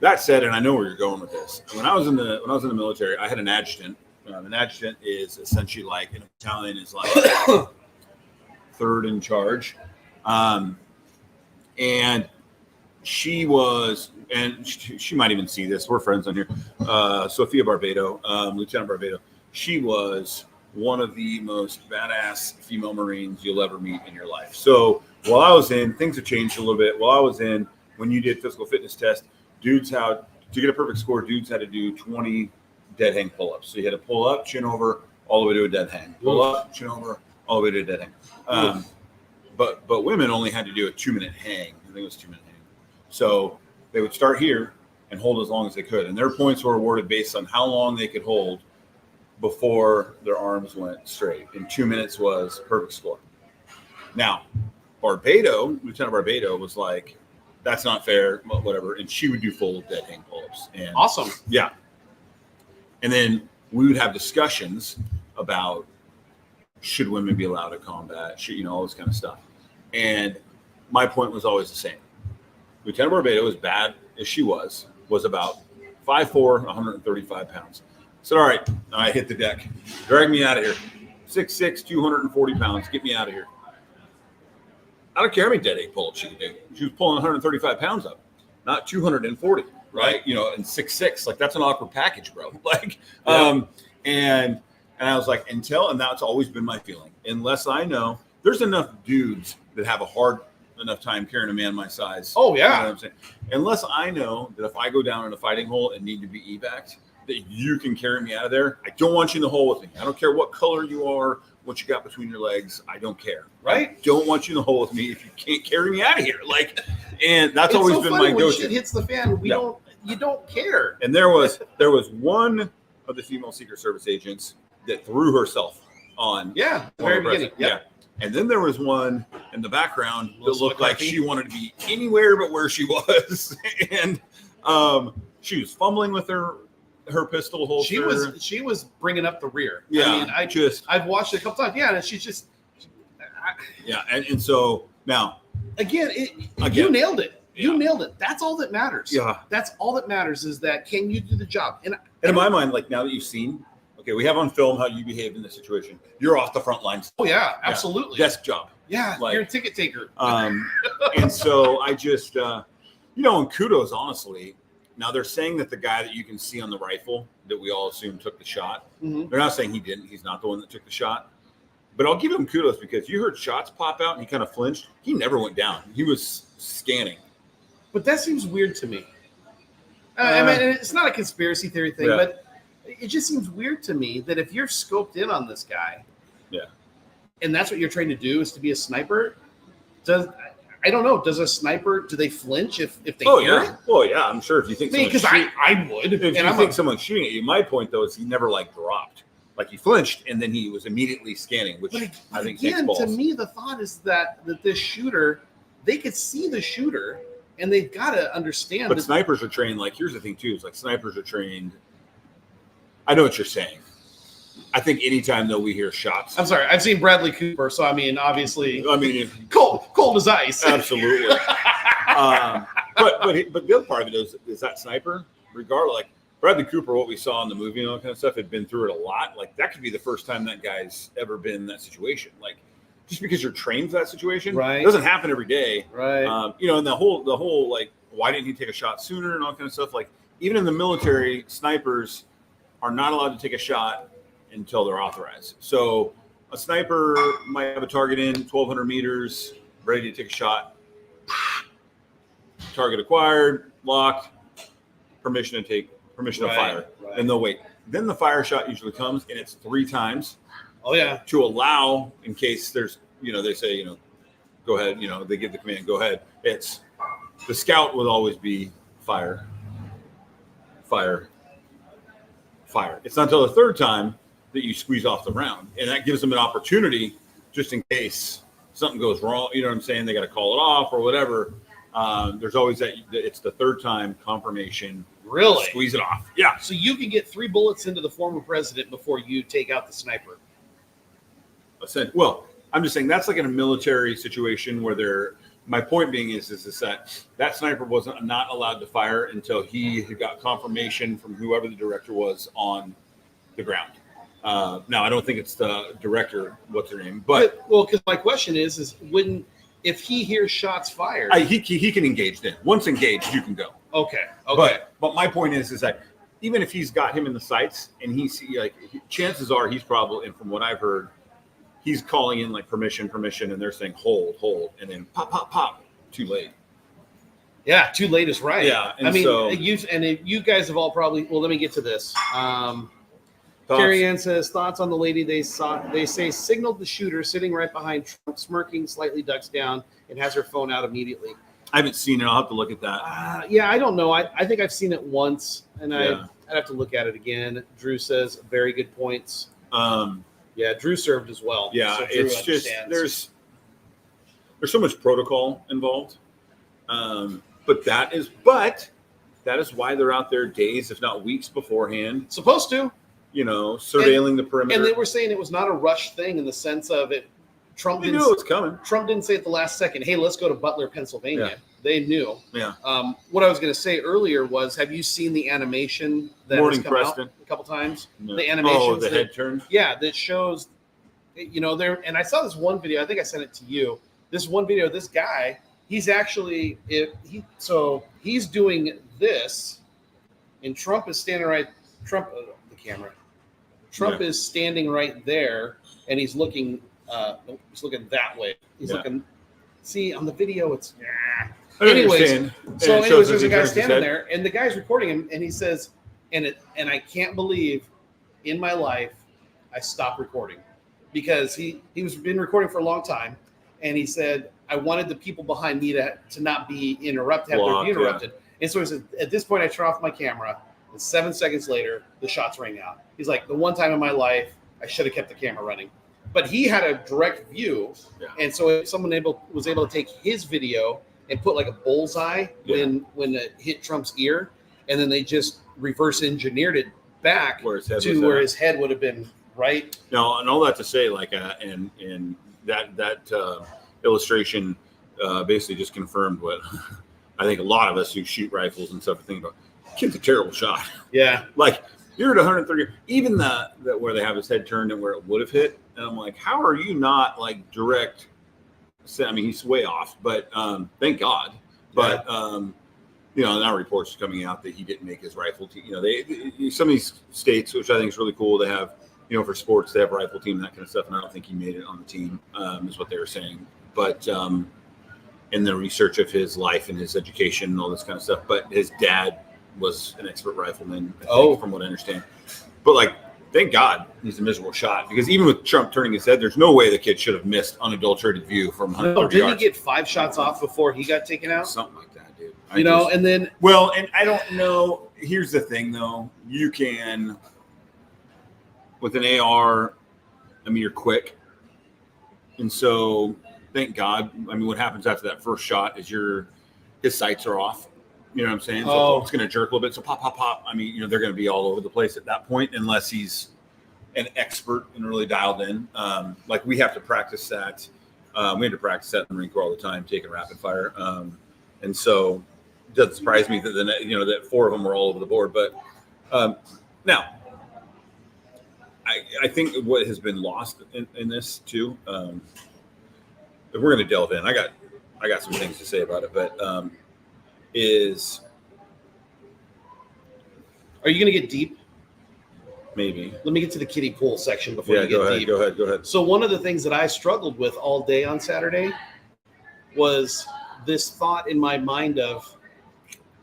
that said, and I know where you're going with this. When I was in the military, I had an adjutant. An adjutant is essentially like an battalion is like third in charge. And she was, and she might even see this. We're friends on here. Sophia Barbado, Lieutenant Barbado. She was one of the most badass female Marines you'll ever meet in your life. So while I was in, things have changed a little bit. While I was in, when you did physical fitness test, to get a perfect score, dudes had to do 20 dead hang pull-ups. So you had to pull up, chin over, all the way to a dead hang. Pull up, chin over, all the way to a dead hang. But women only had to do a 2-minute hang. I think it was 2-minute hang. So they would start here and hold as long as they could. And their points were awarded based on how long they could hold before their arms went straight. And 2 minutes was perfect score. Now, Lieutenant Barbado was like, that's not fair, whatever. And she would do full dead hang pull-ups. And awesome. Yeah. And then we would have discussions about, should women be allowed to combat? All this kind of stuff. And my point was always the same. Lieutenant Barbado, as bad as she was about 5'4", 135 pounds. I said, all right, I hit the deck. Drag me out of here. 6'6", 240 pounds. Get me out of here. I don't care how many dead hang pull-ups she could do. She was pulling 135 pounds up, not 240, right? And 6'6", like, that's an awkward package, bro. Like, yeah. And I was like, and that's always been my feeling. Unless I know there's enough dudes that have a hard enough time carrying a man my size. Oh, yeah. You know what I'm saying? Unless I know that if I go down in a fighting hole and need to be evac'd, that you can carry me out of there. I don't want you in the hole with me. I don't care what color you are, what you got between your legs. I don't care. Right? I don't want you in the hole with me if you can't carry me out of here. Like, and that's always been my go-to. When shit hits the fan, you don't care. And there was one of the female Secret Service agents that threw herself on. Yeah, the very beginning. Yep. Yeah. And then there was one in the background that looked like she wanted to be anywhere but where she was. And she was fumbling with her pistol holster. She was bringing up the rear. Yeah. I mean, I've watched it a couple times. Yeah, and she's just. Yeah, and so now. Again, you nailed it. You nailed it. That's all that matters. Yeah. That's all that matters is that, can you do the job? And in my mind, like, now that you've seen, okay, we have on film how you behaved in this situation. You're off the front lines. Oh, yeah, absolutely. Desk job. Yeah, like, you're a ticket taker. And so I just, and kudos, honestly. Now, they're saying that the guy that you can see on the rifle that we all assume took the shot, they're not saying he didn't. He's not the one that took the shot. But I'll give him kudos because you heard shots pop out and he kind of flinched. He never went down. He was scanning. But that seems weird to me. I mean, it's not a conspiracy theory thing, but it just seems weird to me that if you're scoped in on this guy, and that's what you're trained to do, is to be a sniper. I don't know. Does a sniper, do they flinch if they hear it? Well, yeah, I'm sure if you think Because I would. if you think someone's shooting at you, my point though is he never like dropped. Like he flinched and then he was immediately scanning, which I think takes balls. To me, the thought is that this shooter, they could see the shooter and they've got to understand. But snipers are trained. Like, here's the thing too: is like snipers are trained. I know what you're saying. I think anytime though we hear shots. I'm sorry, I've seen Bradley Cooper, so I mean, obviously, cold as ice. Absolutely. But the other part of it is that sniper, regardless, like Bradley Cooper, what we saw in the movie and all that kind of stuff, had been through it a lot. Like that could be the first time that guy's ever been in that situation. Like just because you're trained for that situation, right? It doesn't happen every day, right? And the whole like, why didn't he take a shot sooner and all kind of stuff. Like even in the military, snipers are not allowed to take a shot until they're authorized. So a sniper might have a target in 1,200 meters, ready to take a shot. Target acquired, locked, permission to fire. Right. And they'll wait. Then the fire shot usually comes, and it's 3 times. Oh yeah. To allow, in case there's, they say, go ahead. They give the command, go ahead. It's the scout would always be fire. It's not until the 3rd time that you squeeze off the round, and that gives them an opportunity just in case something goes wrong. You know what I'm saying? They got to call it off or whatever. There's always that. It's the 3rd time confirmation. Really? Squeeze it off. Yeah. So you can get 3 bullets into the former president before you take out the sniper. Well, I'm just saying that's like in a military situation where my point being is that sniper was not allowed to fire until he had got confirmation from whoever the director was on the ground. Now, I don't think it's the director, what's her name, but because my question is if he hears shots fired, he can engage then. Once engaged, you can go. Okay. But my point is that even if he's got him in the sights and chances are he's probably, and from what I've heard, he's calling in like permission, and they're saying hold, and then pop, too late. Yeah, too late is right. Yeah, you guys have all probably. Well, let me get to this. Carrie Ann says thoughts on the lady they saw. They say signaled the shooter sitting right behind Trump, smirking, slightly ducks down, and has her phone out immediately. I haven't seen it. I'll have to look at that. Yeah, I don't know. I think I've seen it once, and I'd have to look at it again. Drew says very good points. Yeah, Drew served as well. Yeah, so it's just there's so much protocol involved. But that is why they're out there days, if not weeks beforehand. Supposed to. Surveilling the perimeter. And they were saying it was not a rush thing in the sense of it. They knew it was coming. Trump didn't say at the last second, hey, let's go to Butler, Pennsylvania. Yeah. They knew. Yeah. What I was going to say earlier was, have you seen the animation that has come out a couple times? No. The animation. The head turn? Yeah, that shows, there. And I saw this one video. I think I sent it to you. This one video, this guy, he's actually, he's doing this, and Trump is standing right, the camera. Trump is standing right there, and he's looking that way. He's looking. See on the video, it's. Anyways, there's a guy standing there, and the guy's recording him, and he says, and I can't believe, in my life, I stopped recording, because he was been recording for a long time, and he said I wanted the people behind me to not be interrupted, have their view interrupted, and so he said at this point I turn off my camera. And 7 seconds later, the shots rang out. He's like, the one time in my life, I should have kept the camera running. But he had a direct view. Yeah. And so if someone was able to take his video and put like a bullseye when it hit Trump's ear, and then they just reverse engineered it back where his head would have been right. No, and all that to say, like, and that illustration basically just confirmed what I think a lot of us who shoot rifles and stuff are thinking about. Kid's a terrible shot. Yeah. Like, you're at 130, even that where they have his head turned and where it would have hit. And I'm like, how are you not like direct? I mean, he's way off, but thank God. But, now reports coming out that he didn't make his rifle team. Some of these states, which I think is really cool, they have, for sports, they have a rifle team and that kind of stuff. And I don't think he made it on the team, is what they were saying. But in the research of his life and his education and all this kind of stuff. But his dad was an expert rifleman, I think, from what I understand. But like thank God he's a miserable shot, because even with Trump turning his head, there's no way the kid should have missed unadulterated view from 130 didn't yards. he get 5 shots off before he got taken out? Something like that, dude. And then and I don't know. Here's the thing, though. You can, with an AR, I mean, you're quick, and so thank God. I mean, what happens after that first shot is his sights are off. You know what I'm saying? So it's going to jerk a little bit. So pop, pop, pop. I mean, they're going to be all over the place at that point, unless he's an expert and really dialed in. Like we have to practice that. We have to practice that in the Marine Corps all the time, taking rapid fire. And so it doesn't surprise me that that 4 of them were all over the board. But now, I think what has been lost in this too. If we're going to delve in, I got some things to say about it, but. Are you going to get deep? Maybe. Let me get to the kiddie pool section before you get deep. Go ahead. So one of the things that I struggled with all day on Saturday was this thought in my mind of,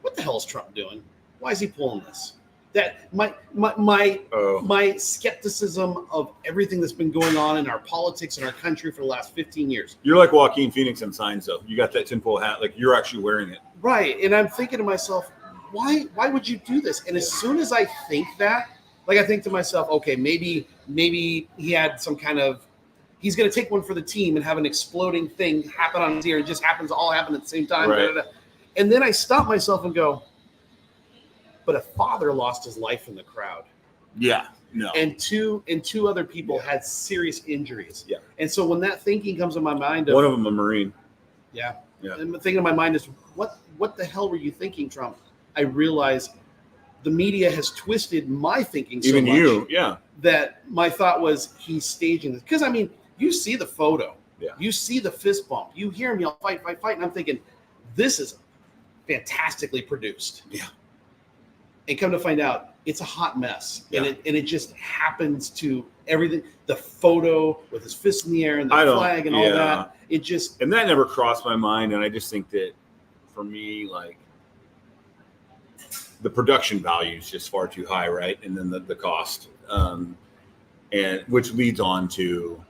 what the hell is Trump doing? Why is he pulling this? That my skepticism of everything that's been going on in our politics in our country for the last 15 years. You're like Joaquin Phoenix in Signs, though. You got that tinfoil hat, like you're actually wearing it. Right. And I'm thinking to myself, why would you do this? And as soon as I think that, like I think to myself, okay, maybe he had some kind of, he's going to take one for the team and have an exploding thing happen on his ear. It just happens to all happen at the same time. Right. And then I stop myself and go, but a father lost his life in the crowd. Yeah. No. And two other people had serious injuries. Yeah. And so when that thinking comes in my mind, one of them a Marine. Yeah. Yeah. And the thing in my mind is, what the hell were you thinking, Trump? I realize the media has twisted my thinking so much that my thought was he's staging this. Because, I mean, you see the photo. Yeah. You see the fist bump. You hear him yell, fight. And I'm thinking, this is fantastically produced. Yeah. And come to find out, it's a hot mess. Yeah. And it just happens to everything. The photo with his fist in the air and the flag and all that. It just. And that never crossed my mind. And I just think that for me, like, the production value is just far too high, right? And then the cost. And which leads on to,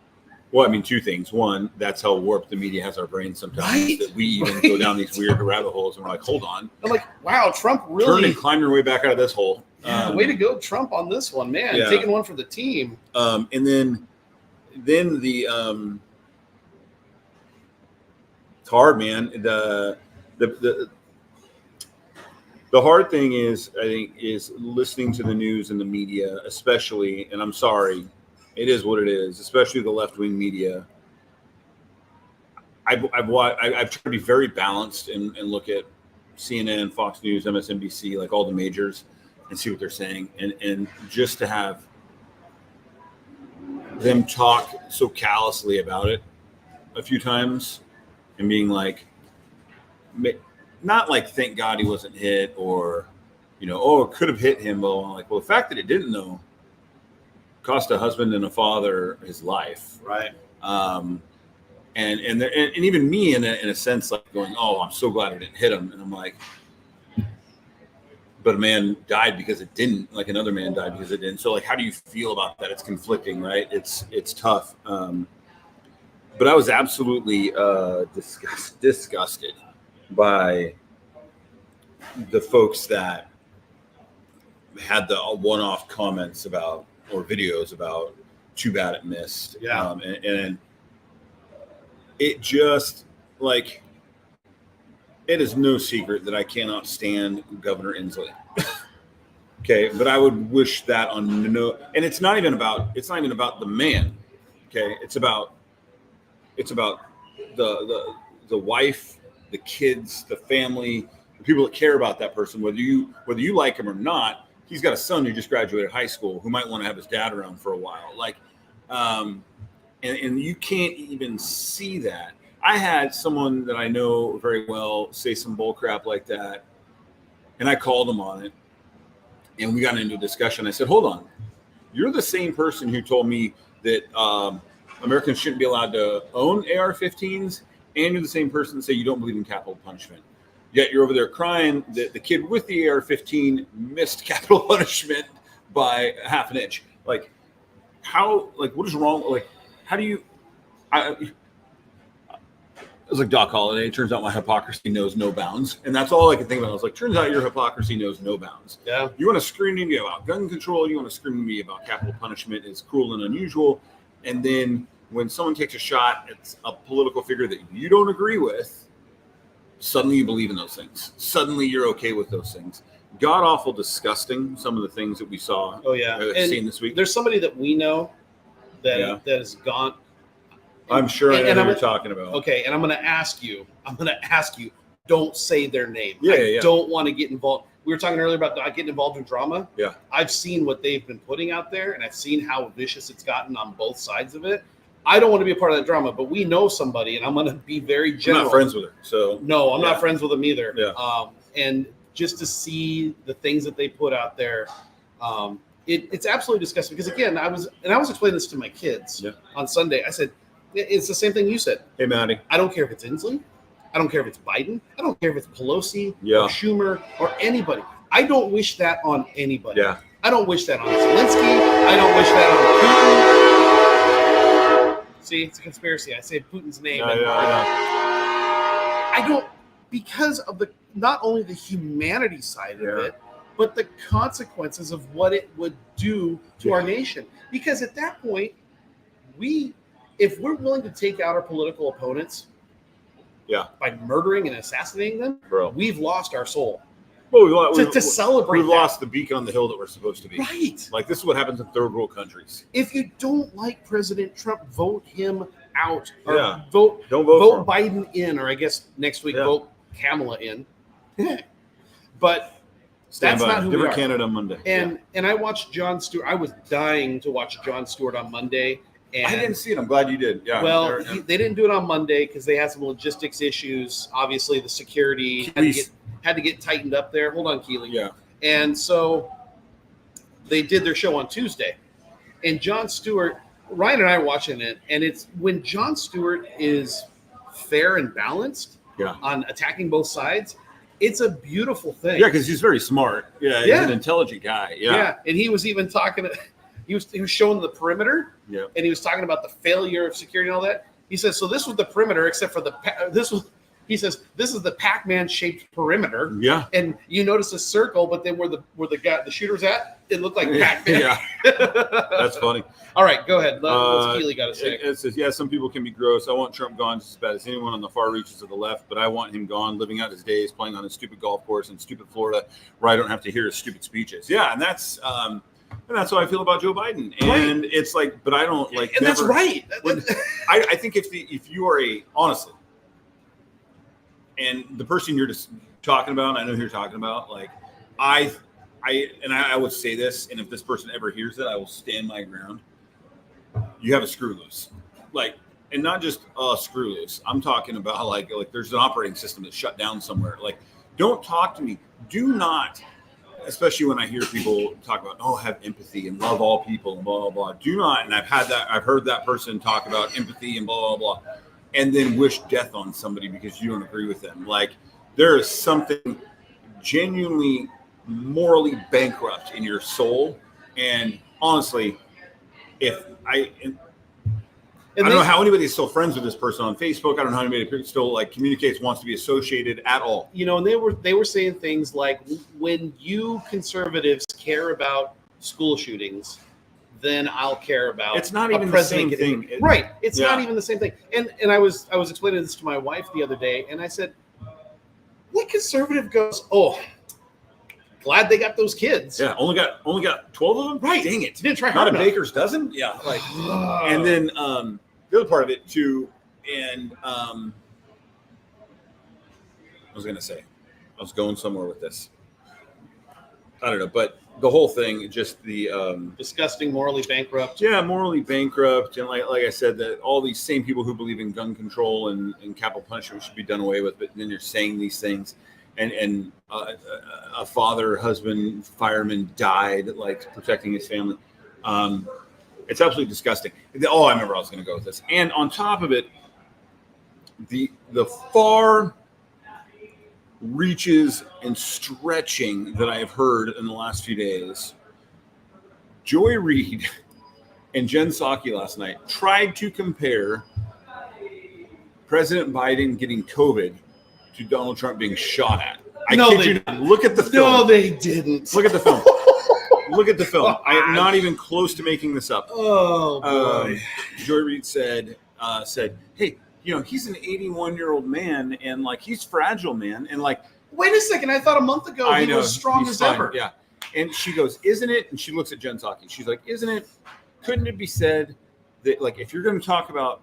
well, I mean, 2 things. One, that's how warped the media has our brains sometimes. Right. That we even go down these weird rabbit holes and we're like, hold on. I'm like, wow, Trump really. Turn and climb your way back out of this hole. Yeah, way to go, Trump, on this one, man. Yeah. Taking one for the team. And then the it's hard, man. The hard thing is, I think, is listening to the news and the media, especially, and I'm sorry, it is what it is, especially the left-wing media. I've tried to be very balanced and look at CNN, Fox News, MSNBC, like all the majors, and see what they're saying. And just to have them talk so callously about it a few times and being like, not like, thank God he wasn't hit, or, it could have hit him. Well, I'm like, well, the fact that it didn't, though, cost a husband and a father his life. Right. And even me in a sense, like going, oh, I'm so glad it didn't hit him. And I'm like, but a man died because it didn't, like another man died because it didn't. So like, how do you feel about that? It's conflicting, right? It's tough. But I was absolutely disgusted by the folks that had the one-off comments about, or videos about, too bad it missed. Yeah. And it just, like, it is no secret that I cannot stand Governor Inslee. Okay, but I would wish that on no, and it's not even about the man. Okay, it's about the wife, the kids, the family, the people that care about that person, whether you like him or not. He's got a son who just graduated high school who might want to have his dad around for a while. Like, and you can't even see that. I had someone that I know very well say some bull crap like that, and I called him on it, and we got into a discussion. I said, hold on, you're the same person who told me that Americans shouldn't be allowed to own AR-15s, and you're the same person that say you don't believe in capital punishment. Yet you're over there crying that the kid with the AR-15 missed capital punishment by half an inch. Like, what is wrong? Like, how do you? It was like Doc Holliday. It turns out my hypocrisy knows no bounds, and that's all I can think about. I was like, turns out your hypocrisy knows no bounds. Yeah. You want to scream to me about gun control. You want to scream to me about capital punishment is cruel and unusual, and then when someone takes a shot at a political figure that you don't agree with, suddenly you believe in those things. Suddenly you're okay with those things. God awful disgusting. Some of the things that we saw. Oh yeah, seen this week. There's somebody that we know that has gone. I'm sure I know who you're talking about. Okay, and I'm going to ask you. Don't say their name. I don't want to get involved. We were talking earlier about not getting involved in drama. Yeah. I've seen what they've been putting out there, and I've seen how vicious it's gotten on both sides of it. I don't want to be a part of that drama, but we know somebody, and I'm going to be very general. I'm not friends with her, so no, I'm not friends with them either. Yeah. And just to see the things that they put out there, it's absolutely disgusting. Because again, I was explaining this to my kids on Sunday. I said, it's the same thing you said. Hey, Maddie. I don't care if it's Inslee. I don't care if it's Biden. I don't care if it's Pelosi or Schumer or anybody. I don't wish that on anybody. Yeah. I don't wish that on Zelensky. I don't wish that on Putin. See, it's a conspiracy. I say Putin's name. I don't, because of not only the humanity side of it, but the consequences of what it would do to our nation. Because at that point, if we're willing to take out our political opponents by murdering and assassinating them, we've lost our soul. Well, to celebrate we've lost the beacon on the hill that we're supposed to be. Right. Like, this is what happens in third world countries. If you don't like President Trump, vote him out. Or Don't vote for Biden in, or I guess next week vote Kamala in. But that's not who we are. Canada Monday. And I watched Jon Stewart. I was dying to watch Jon Stewart on Monday. And I didn't see it. I'm glad you did. Yeah. Well, they didn't do it on Monday because they had some logistics issues. Obviously, the security had to get tightened up there. Hold on, Keely. Yeah. And so they did their show on Tuesday. And Jon Stewart, Ryan and I are watching it, and it's when Jon Stewart is fair and balanced on attacking both sides, it's a beautiful thing. Yeah, because he's very smart. Yeah, he's an intelligent guy. Yeah. And he was even talking he was showing the perimeter. Yeah. And he was talking about the failure of security and all that. He says, so this was the perimeter, except for this is the Pac-Man shaped perimeter. Yeah. And you notice a circle, but then where the shooter's at, it looked like Pac-Man. Yeah. That's funny. All right, go ahead. What's Keely got to say? It says, some people can be gross. I want Trump gone just as bad as anyone on the far reaches of the left, but I want him gone, living out his days, playing on his stupid golf course in stupid Florida, where I don't have to hear his stupid speeches. Yeah, and that's how I feel about Joe Biden. And it's like, but I don't like. And that's right. I think if you are honestly, and the person you're just talking about, and I know who you're talking about, like I would say this, and if this person ever hears it, I will stand my ground. You have a screw loose, and not just a screw loose. I'm talking about like there's an operating system that's shut down somewhere. Like, don't talk to me. Do not, especially when I hear people talk about, have empathy and love all people and blah, blah, blah. Do not, and I've heard that person talk about empathy and blah, blah, blah, and then wish death on somebody because you don't agree with them. Like, there is something genuinely morally bankrupt in your soul. And honestly, I don't know how anybody is still friends with this person on Facebook. I don't know how anybody still communicates, wants to be associated at all. And they were saying things like, when you conservatives care about school shootings, then I'll care about. It's not even the same thing, right? It's not even the same thing. And I was explaining this to my wife the other day, and I said, "What conservative goes? Oh, glad they got those kids. Yeah, only got 12 of them. Right? Dang it! Didn't try not hard a baker's dozen. Yeah, and then the other part of it too, and I was gonna say, I was going somewhere with this. I don't know, but the whole thing, just the disgusting, morally bankrupt. Yeah, morally bankrupt, and like I said, that all these same people who believe in gun control and capital punishment should be done away with, but then you're saying these things, and a father, husband, fireman died, protecting his family. It's absolutely disgusting. Oh, I remember I was going to go with this, and on top of it, the far reaches and stretching that I have heard in the last few days Joy Reid and Jen Psaki last night tried to compare President Biden getting COVID to Donald Trump being shot at. I kid you not. Look at the film. No, they didn't. Look at the film. Look at the film. I am not even close to making this up. Oh boy. Joy Reid said, "Hey, he's an 81-year-old man, and like he's fragile, man, and like." Wait a second. I thought a month ago he was strong as ever. Yeah. And she goes, "Isn't it?" And she looks at Jen Psaki. She's like, "Isn't it? Couldn't it be said that like if you're going to talk about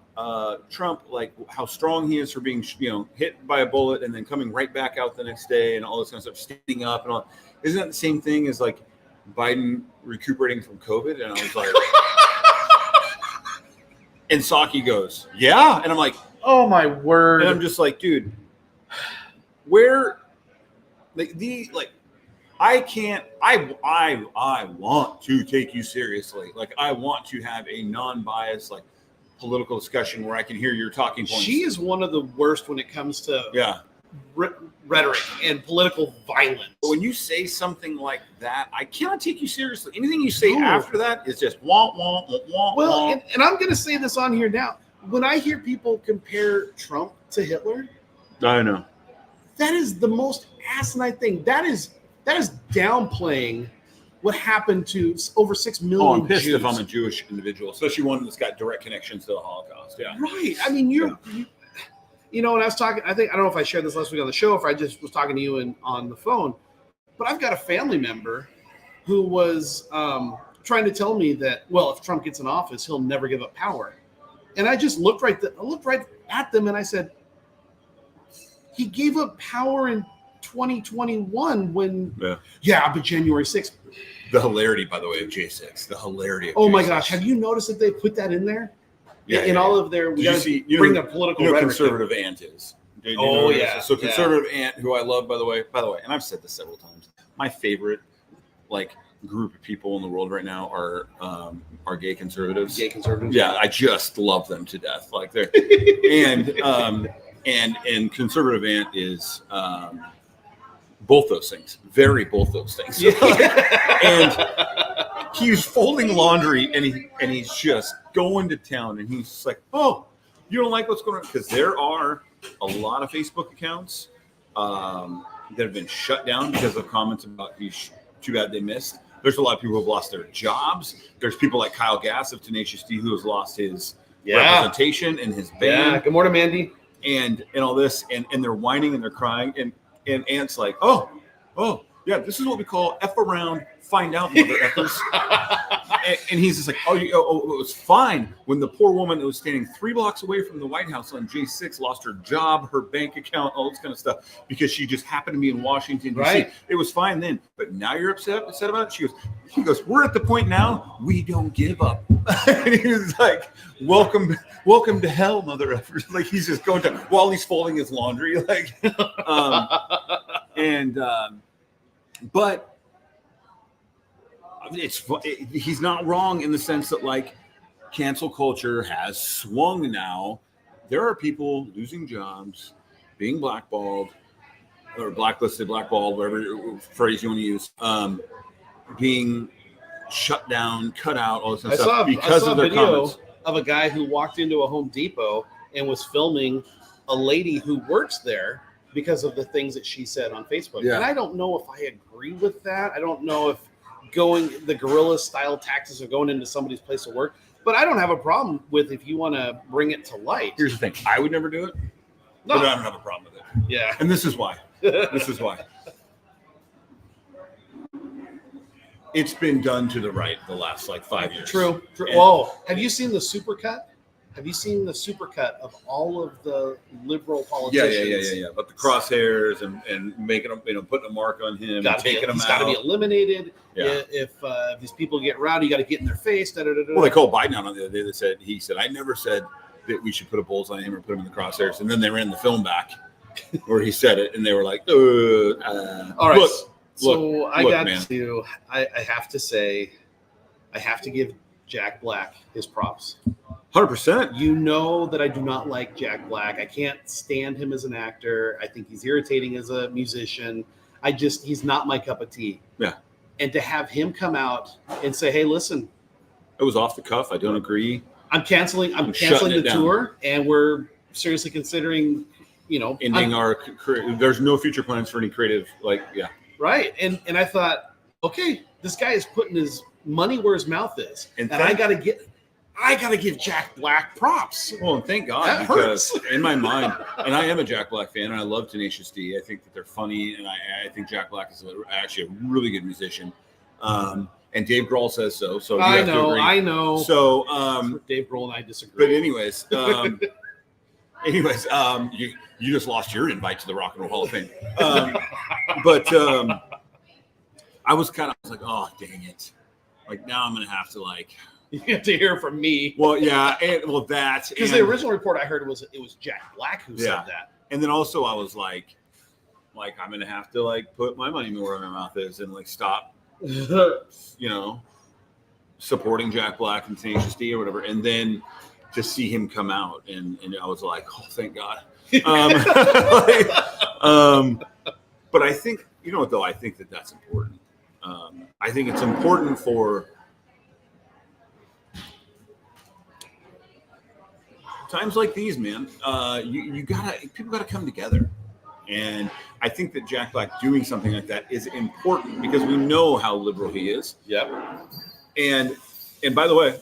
Trump, like how strong he is for being hit by a bullet and then coming right back out the next day and all this kind of stuff, standing up and all, isn't that the same thing as like Biden recuperating from COVID?" And I was like, and Psaki goes, "Yeah," and I'm like, "Oh my word!" And I'm just like, dude, where I can't. I want to take you seriously. Like I want to have a non-biased political discussion where I can hear your talking points. She is one of the worst when it comes to rhetoric and political violence. But when you say something like that, I cannot take you seriously. Anything you say after that is just wah wah wah wah. Well, and I'm going to say this on here now. When I hear people compare Trump to Hitler, I know that is the most asinine thing. That is downplaying what happened to over 6 million I'm pissed Jews. if I'm a Jewish individual, especially one that's got direct connections to the Holocaust. Yeah. Right. I mean, you know, when I was talking, I don't know if I shared this last week on the show, or if I just was talking to you on the phone, but I've got a family member who was trying to tell me that, well, if Trump gets in office, he'll never give up power. And I just looked right at them and I said, he gave up power in 2021 when, but January 6th. The hilarity, by the way, of J6. The hilarity of Oh J6. my gosh. Have you noticed that they put that in there? In all of their, we got to bring the political rhetoric. Conservative Ant is. So conservative Ant, who I love, by the way, and I've said this several times, my favorite group of people in the world right now are gay conservatives. Gay conservatives. Yeah, I just love them to death. Like they're and conservative Ant is both those things. Both those things. And he's folding laundry and he's just going to town and he's like, "Oh, you don't like what's going on?" Because there are a lot of Facebook accounts that have been shut down because of comments about too bad they missed. There's a lot of people who have lost their jobs. There's people like Kyle Gass of Tenacious D who has lost his representation in his band. Yeah. Good morning, Mandy. And all this, and they're whining and they're crying, and Ant's like, oh, yeah, this is what we call F around, find out, mother effers. and he's just like, it was fine when the poor woman that was standing 3 blocks away from the White House on J6 lost her job, her bank account, all this kind of stuff because she just happened to be in Washington, D.C. Right. It was fine then, but now you're upset about it? She goes, we're at the point now, we don't give up. And he was like, welcome to hell, mother effers. Like he's just going to, while he's folding his laundry, but he's not wrong in the sense that cancel culture has swung now. There are people losing jobs, being blackballed or blacklisted, blackballed, whatever phrase you want to use, being shut down, cut out, all this kind of stuff because of their comments. Of a guy who walked into a Home Depot and was filming a lady who works there because of the things that she said on Facebook. Yeah. And I don't know if I agree with that. I don't know if going the guerrilla style tactics of going into somebody's place of work, but I don't have a problem with if you want to bring it to light. Here's the thing. I would never do it, but I don't have a problem with it. Yeah. And this is why. It's been done to the right the last 5 years. True. Whoa. Have you seen the supercut? Have you seen the supercut of all of the liberal politicians? Yeah. But the crosshairs and making them, putting a mark on him, taking him out. He's got to be eliminated. Yeah. If these people get rowdy, you got to get in their face. Well, they called Biden out on the other day. He said, I never said that we should put a bullseye on him or put him in the crosshairs. And then they ran the film back where he said it, and they were like, all right. Look, I have to say, I have to give Jack Black his props. 100%. You know that I do not like Jack Black. I can't stand him as an actor. I think he's irritating as a musician. He's not my cup of tea. Yeah. and to have him come out and say, "Hey, listen, It was off the cuff. I don't agree. I'm canceling shutting the it down. tour, and we're seriously considering, Ending there's no future plans for any creative, right." And I thought, okay, this guy is putting his money where his mouth is, and I gotta give Jack Black props. Well, and thank God, That because hurts. in my mind, and I am a Jack Black fan, and I love Tenacious D. I think that they're funny, and I think Jack Black is actually a really good musician. And Dave Grohl says so. So you have to agree. I know. So Dave Grohl and I disagree. but anyways, you just lost your invite to the Rock and Roll Hall of Fame. I was like, oh dang it! Like now I'm gonna have to you have to hear from me. Well, yeah, Because the original report I heard was Jack Black who said that. And then also I was like I'm gonna have to put my money where my mouth is and stop, supporting Jack Black and Tenacious D or whatever. And then to see him come out and I was like, oh, thank God. But I think I think that's important. I think it's important for times like these, man. People gotta come together, and I think that Jack Black doing something like that is important because we know how liberal he is. Yep. And by the way,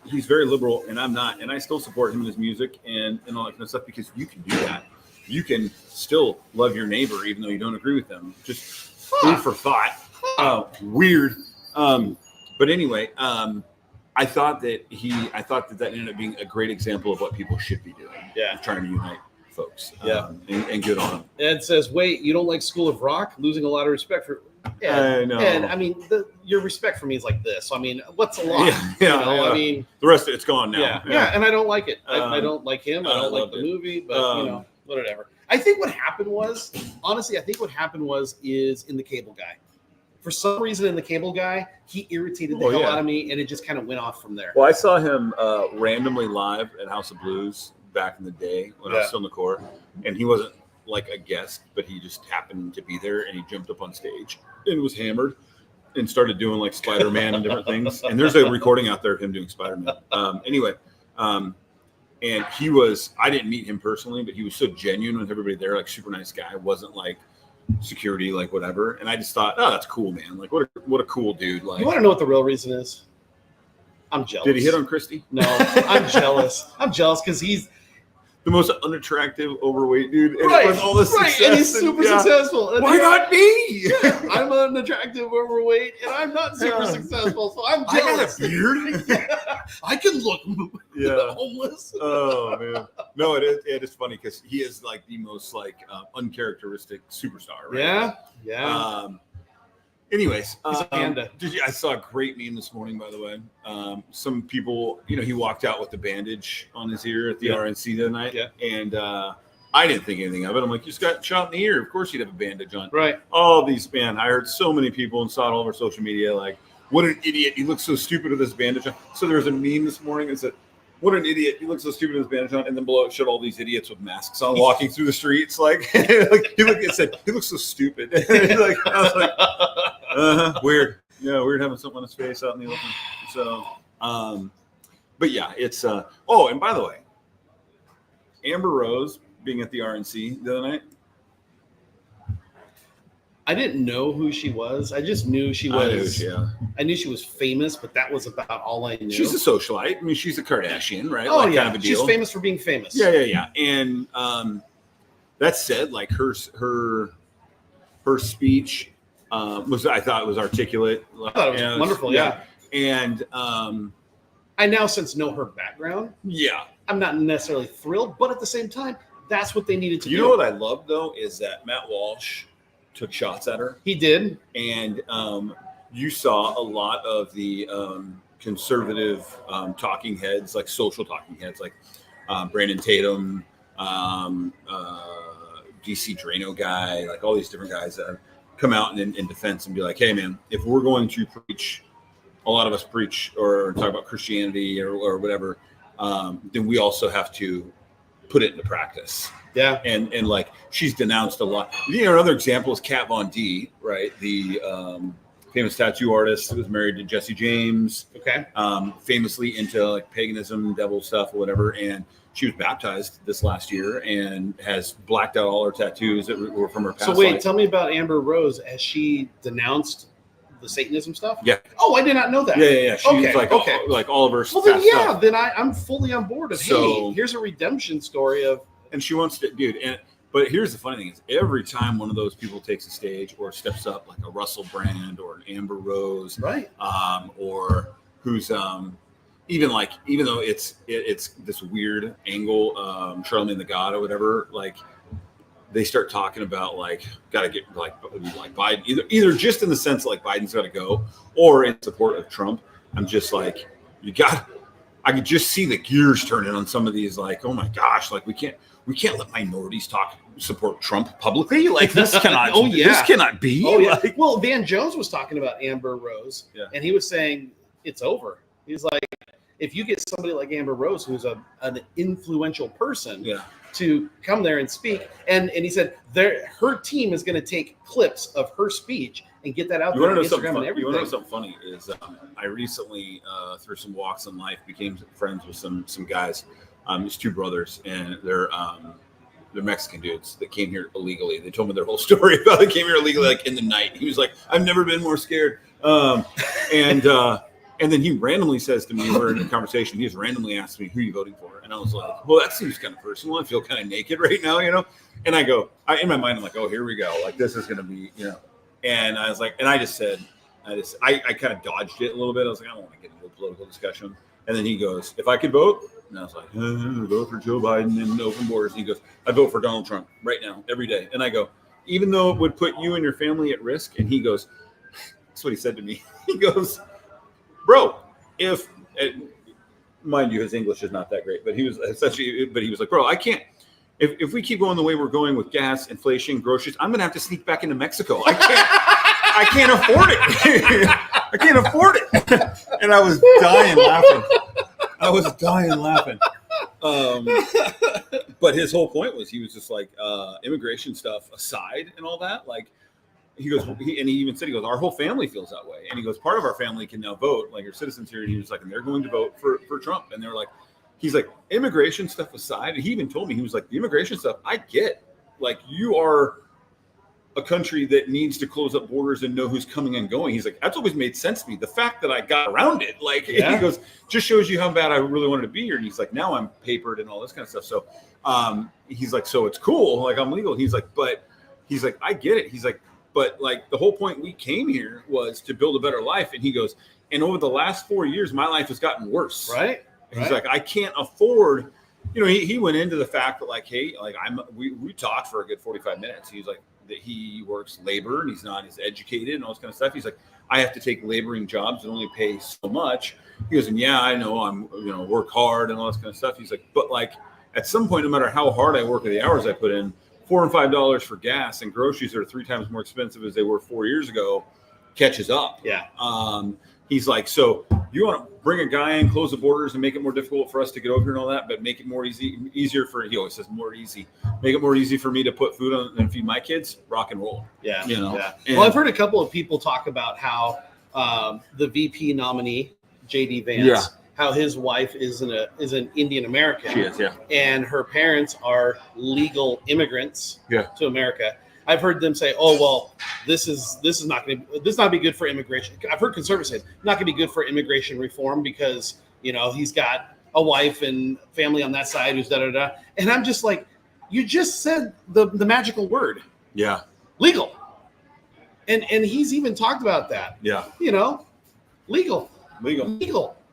he's very liberal, and I'm not, and I still support him in his music and all that kind of stuff because you can do that. You can still love your neighbor even though you don't agree with them. Just food for thought. Weird. But anyway, I thought that ended up being a great example of what people should be doing. Yeah. Trying to unite folks. Yeah. And good on them. Ed says, wait, you don't like School of Rock? Losing a lot of respect for I know. And I mean, your respect for me is like this. So, I mean, what's a lot? Yeah. I mean, the rest of it's gone now. Yeah. And I don't like it. I don't like him. I don't like the movie, but whatever. I think what happened was, honestly, is in the Cable Guy. For some reason, in the Cable Guy, he irritated the hell out of me, and it just kind of went off from there. Well, I saw him randomly live at House of Blues back in the day when I was still in the Corps, and he wasn't like a guest, but he just happened to be there, and he jumped up on stage and was hammered and started doing like Spider-Man and different things. And there's a recording out there of him doing Spider-Man. And he was, I didn't meet him personally, but he was so genuine with everybody there, like super nice guy. Wasn't like security, like whatever. And I just thought, oh, that's cool, man. Like what a cool dude. Like, you want to know what the real reason is? I'm jealous. Did he hit on Christy? No, I'm jealous. I'm jealous because he's the most unattractive, overweight dude. And right, with all this success, and he's super successful. And why not me? I'm unattractive, overweight, and I'm not super successful, so I'm jealous. I got a beard. I can look homeless. Oh man, no, it is funny because he is like the most uncharacteristic superstar, right? Yeah. Anyways, he's a panda. I saw a great meme this morning, by the way. Some people, he walked out with the bandage on his ear at the RNC the other night, and I didn't think anything of it. I'm like, you just got shot in the ear. Of course you'd have a bandage on. Right. All these, man, I heard so many people and saw it all over social media, like, what an idiot. He looks so stupid with this bandage on. So there was a meme this morning that said, what an idiot. He looks so stupid with his bandage on. And then below it showed all these idiots with masks on walking through the streets. It said, he looks so stupid. I was like, weird. Yeah, weird having something on his face out in the open. So, but yeah, it's, and by the way, Amber Rose being at the RNC the other night. I didn't know who she was. I just knew she was. I knew she was famous, but that was about all I knew. She's a socialite. I mean, she's a Kardashian, right? Oh, yeah. Kind of a deal. She's famous for being famous. Yeah. And that said, like her speech I thought was articulate. I thought it was wonderful. Yeah. And I now since know her background. Yeah. I'm not necessarily thrilled, but at the same time, that's what they needed to do. You know what I love though is that Matt Walsh took shots at her. He did. And you saw a lot of the conservative talking heads, like social talking heads, like Brandon Tatum, DC Drano guy, like all these different guys that come out in defense and be like, hey, man, if we're going to preach, a lot of us preach or talk about Christianity or whatever, then we also have to put it into practice. Yeah. And like she's denounced a lot. Another example is Kat Von D, right? The famous tattoo artist who was married to Jesse James. Okay. Famously into like paganism, devil stuff, or whatever. And she was baptized this last year and has blacked out all her tattoos that were from her past So wait, life. tell me about Amber Rose. Has she denounced the Satanism stuff? Yeah. Oh, I did not know that. Yeah. She was Okay. like all of her Well, then, past yeah, stuff. then I'm fully on board of, So- hey, here's a redemption story of. And she wants to, dude. But here's the funny thing is every time one of those people takes a stage or steps up, like a Russell Brand or an Amber Rose, Right. Or who's even though it's this weird angle, Charlemagne the God or whatever, like they start talking about like gotta get like Biden, either just in the sense like Biden's gotta go or in support of Trump. I'm just like, I could just see the gears turning on some of these, like, oh my gosh, like we can't let minorities support Trump publicly. Like this cannot this cannot be. Oh, yeah. Like, Well, Van Jones was talking about Amber Rose, and he was saying it's over. He's like, if you get somebody like Amber Rose, who's an influential person, to come there and speak, and he said her team is going to take clips of her speech and get that out there on Instagram and everything. You want to know something funny is I recently, through some walks in life, became friends with some guys. It's two brothers, and they're Mexican dudes that came here illegally. They told me their whole story about they came here illegally, like in the night. He was like, "I've never been more scared." And then he randomly says to me, we're in a conversation. He just randomly asked me, "Who are you voting for?" And I was like, "Well, that seems kind of personal. I feel kind of naked right now, you know." And I go, in my mind, I'm like, "Oh, here we go. Like this is going to be, you know." And I was like, and I just said, I kind of dodged it a little bit. I was like, I don't want to get into a political discussion. And then he goes, "If I could vote," and I was like, "Vote for Joe Biden and open borders." And he goes, "I vote for Donald Trump right now, every day." And I go, "Even though it would put you and your family at risk?" And he goes, that's what he said to me. He goes, "Bro, mind you, his English is not that great, but he was like, bro, I can't. If we keep going the way we're going with gas, inflation, groceries, I'm gonna have to sneak back into Mexico. I can't afford it. I can't afford it." And I was dying laughing. But his whole point was he was just like, immigration stuff aside and all that, like. He goes, he even said, he goes, "Our whole family feels that way." And he goes, "Part of our family can now vote, like your citizens here." And he was like, "And they're going to vote for Trump." And they're like, he's like, immigration stuff aside. And he even told me, he was like, the immigration stuff, I get. Like, you are a country that needs to close up borders and know who's coming and going. He's like, that's always made sense to me. The fact that I got around it, like, he goes, just shows you how bad I really wanted to be here. And he's like, now I'm papered and all this kind of stuff. So he's like, so it's cool. Like, I'm legal. He's like, but he's like, I get it. He's like, but like the whole point we came here was to build a better life. And he goes, and over the last 4 years, my life has gotten worse. Right. He's like, I can't afford, you know, he went into the fact that like, hey, like we talked for a good 45 minutes. He's like, that he works labor and he's not as educated and all this kind of stuff. He's like, I have to take laboring jobs that only pay so much. He goes, and yeah, I know I'm, you know, work hard and all this kind of stuff. He's like, but like at some point, no matter how hard I work or the hours I put in, $4 and $5 for gas and groceries that are 3 times more expensive as they were 4 years ago catches up. Yeah. He's like, so you want to bring a guy in, close the borders and make it more difficult for us to get over here and all that, but make it more easier for, he always says more easy, make it more easy for me to put food on and feed my kids, rock and roll. Yeah. You know? Yeah. And, well, I've heard a couple of people talk about how the VP nominee, JD Vance, how his wife is an Indian American. She is, yeah. And her parents are legal immigrants to America. I've heard them say, "Oh well, this is not going to be good for immigration." I've heard conservatives say, "Not going to be good for immigration reform because you know he's got a wife and family on that side who's da da da." And I'm just like, you just said the magical word, legal, and he's even talked about that, you know, legal.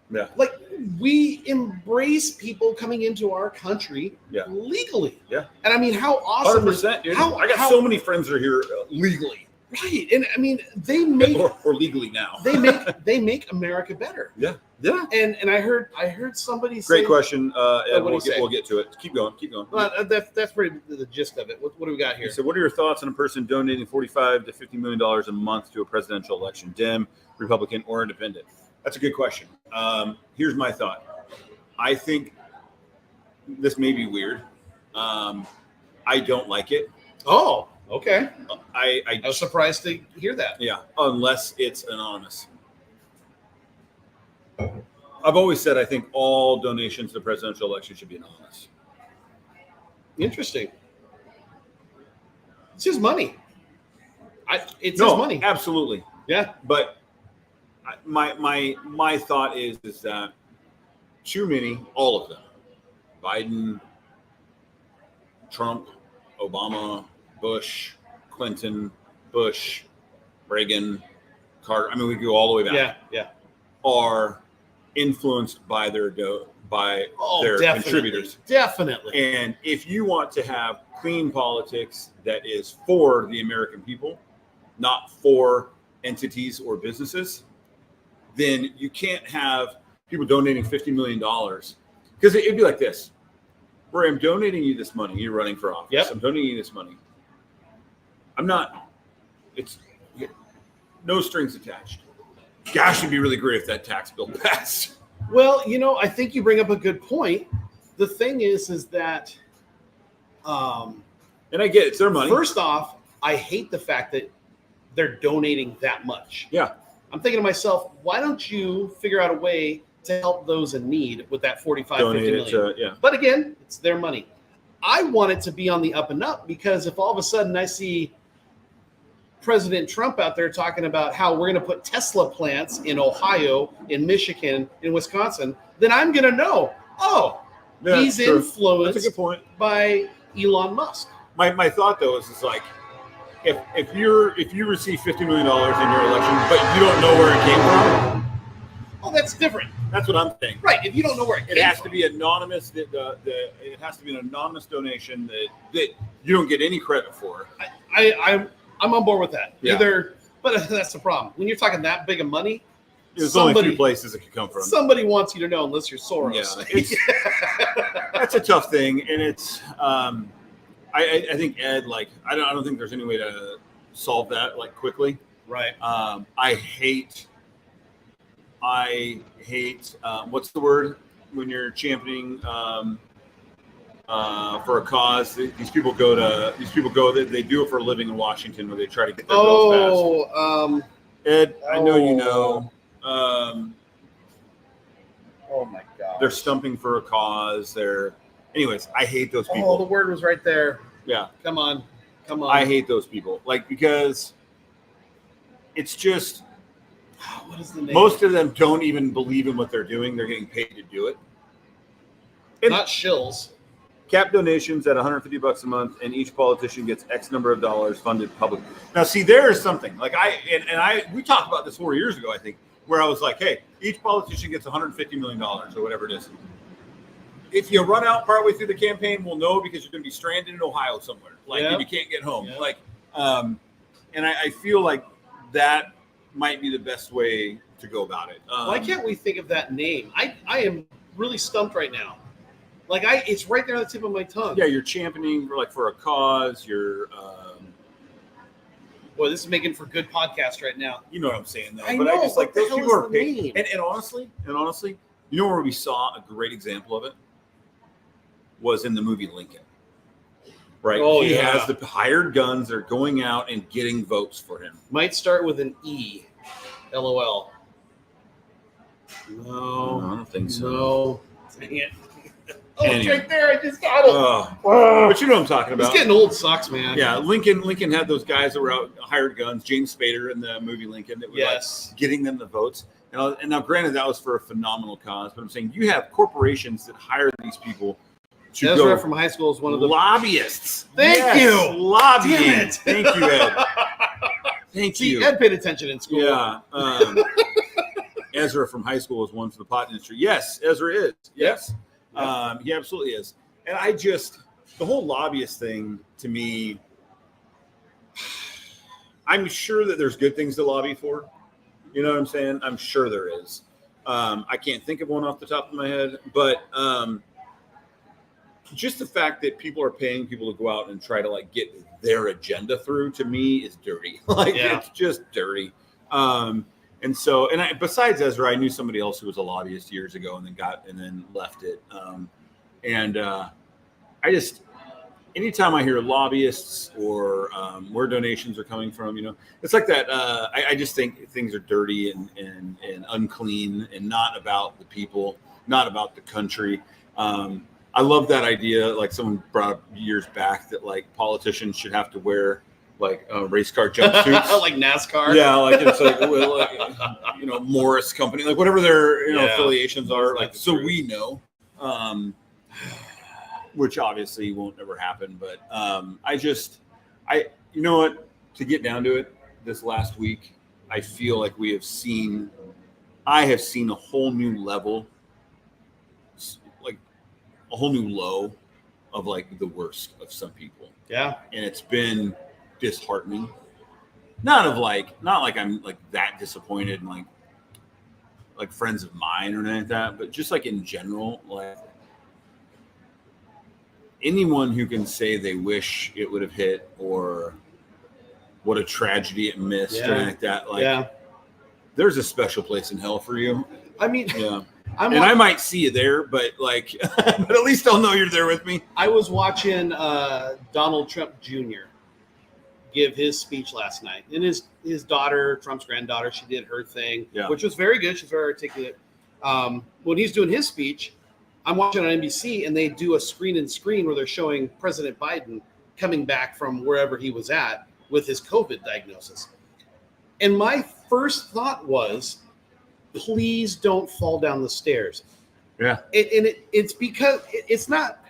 Yeah. Like we embrace people coming into our country legally. Yeah. And I mean, how awesome 100%, dude. I got so many friends that are here legally. Right. And I mean, they make or legally now. they make America better. Yeah. Yeah. And I heard somebody say, great question. Ed, we'll get to it. Keep going. Well, that's pretty the gist of it. What do we got here? So what are your thoughts on a person donating $45 to $50 million a month to a presidential election, Dem, Republican, or Independent? That's a good question. Here's my thought. I think this may be weird, I don't like it. Oh, okay. I was surprised to hear that. Yeah, unless it's anonymous. I've always said I think all donations to the presidential election should be anonymous. Interesting. It's his money. It's his money. Absolutely. Yeah. But my thought is that too many, all of them, Biden, Trump, Obama, Bush, Clinton, Bush, Reagan, Carter. I mean, we go all the way back. Yeah. Are influenced by their contributors. Definitely. And if you want to have clean politics that is for the American people, not for entities or businesses, then you can't have people donating $50 million. Because it'd be like this. Rory, I'm donating you this money. You're running for office. Yep. I'm donating you this money. It's no strings attached. Gosh, it'd be really great if that tax bill passed. Well, I think you bring up a good point. The thing is that, and I get it, it's their money. First off, I hate the fact that they're donating that much. Yeah. I'm thinking to myself, why don't you figure out a way to help those in need with that 45, Donate 50 million? yeah. But again, it's their money. I want it to be on the up and up, because if all of a sudden I see President Trump out there talking about how we're going to put Tesla plants in Ohio, in Michigan, in Wisconsin, then I'm going to know, he's true. influenced That's a good point. by Elon Musk. My thought though is like, if you receive $50 million in your election, but you don't know where it came from, that's different. That's what I'm saying. Right. If you don't know where it has to be anonymous. It has to be an anonymous donation that you don't get any credit for. I'm on board with that. Yeah. But that's the problem. When you're talking that big of money, there's only a few places it could come from. Somebody wants you to know, unless you're Soros. Yeah, that's a tough thing, and it's. I think Ed, I don't think there's any way to solve that quickly. Right. I hate. What's the word when you're championing for a cause? These people go. They do it for a living in Washington, where they try to get their bills passed. Ed, I know you know. Oh my God. They're stumping for a cause. Anyways, I hate those people. Oh, the word was right there. Yeah. Come on. I hate those people. Because it's just. What is the name? Most of them don't even believe in what they're doing. They're getting paid to do it. And not shills. Cap donations at $150 a month, and each politician gets X number of dollars funded publicly. Now, see, there is something we talked about this 4 years ago, I think, where I was like, hey, each politician gets $150 million or whatever it is. If you run out partway through the campaign, we'll know, because you're going to be stranded in Ohio somewhere, and you can't get home. Yeah. And I feel like that might be the best way to go about it. Why can't we think of that name? I am really stumped right now. It's right there on the tip of my tongue. Yeah, you're championing for a cause. You're. Boy, this is making for good podcast right now. You know what I'm saying, though. I but know, I just what the those hell people is are the paid. name? And honestly, you know where we saw a great example of it was in the movie Lincoln. Right. Oh, he yeah. has the hired guns. They're going out and getting votes for him. Might start with an E. LOL. No, I don't think so. No. Dang it. Anyway. It's right there. I just got it. But you know what I'm talking about. It's getting old sucks, man. Yeah, Lincoln had those guys that were out hired guns. James Spader in the movie Lincoln that was getting them the votes. And now, granted, that was for a phenomenal cause. But I'm saying you have corporations that hire these people to Ezra go. from high school is one of the lobbyists. Thank you. Lobbying. Damn it. Thank you, Ed. Thank you. Ed paid attention in school. Yeah. Ezra from high school is one for the pot industry. Yes, Ezra is. Yes. He absolutely is. And the whole lobbyist thing, to me, I'm sure that there's good things to lobby for. You know what I'm saying? I'm sure there is. I can't think of one off the top of my head, but just the fact that people are paying people to go out and try to get their agenda through, to me, is dirty. It's just dirty. Besides Ezra, I knew somebody else who was a lobbyist years ago and then left it. anytime I hear lobbyists or where donations are coming from, it's like that. I just think things are dirty and unclean and not about the people, not about the country. I love that idea. Like someone brought up years back that like politicians should have to wear like race car jumpsuits, like NASCAR. Yeah, like it's like, Morris Company, like whatever their affiliations are. Like so we know. Which obviously won't ever happen, but you know what? To get down to it, this last week, I feel like I have seen a whole new level, like a whole new low of like the worst of some people. Yeah, and it's been disheartening. Not like I'm like that disappointed in like friends of mine or anything like that, but just like in general, like. Anyone who can say they wish it would have hit or what a tragedy it missed or anything like that, there's a special place in hell for you. I mean, I might see you there, but like, but at least I'll know you're there with me. I was watching Donald Trump Jr. give his speech last night, and his daughter, Trump's granddaughter, she did her thing, which was very good. She's very articulate. When he's doing his speech, I'm watching on NBC, and they do a screen where they're showing President Biden coming back from wherever he was at with his COVID diagnosis. And my first thought was, please don't fall down the stairs. Yeah. It's because it's not.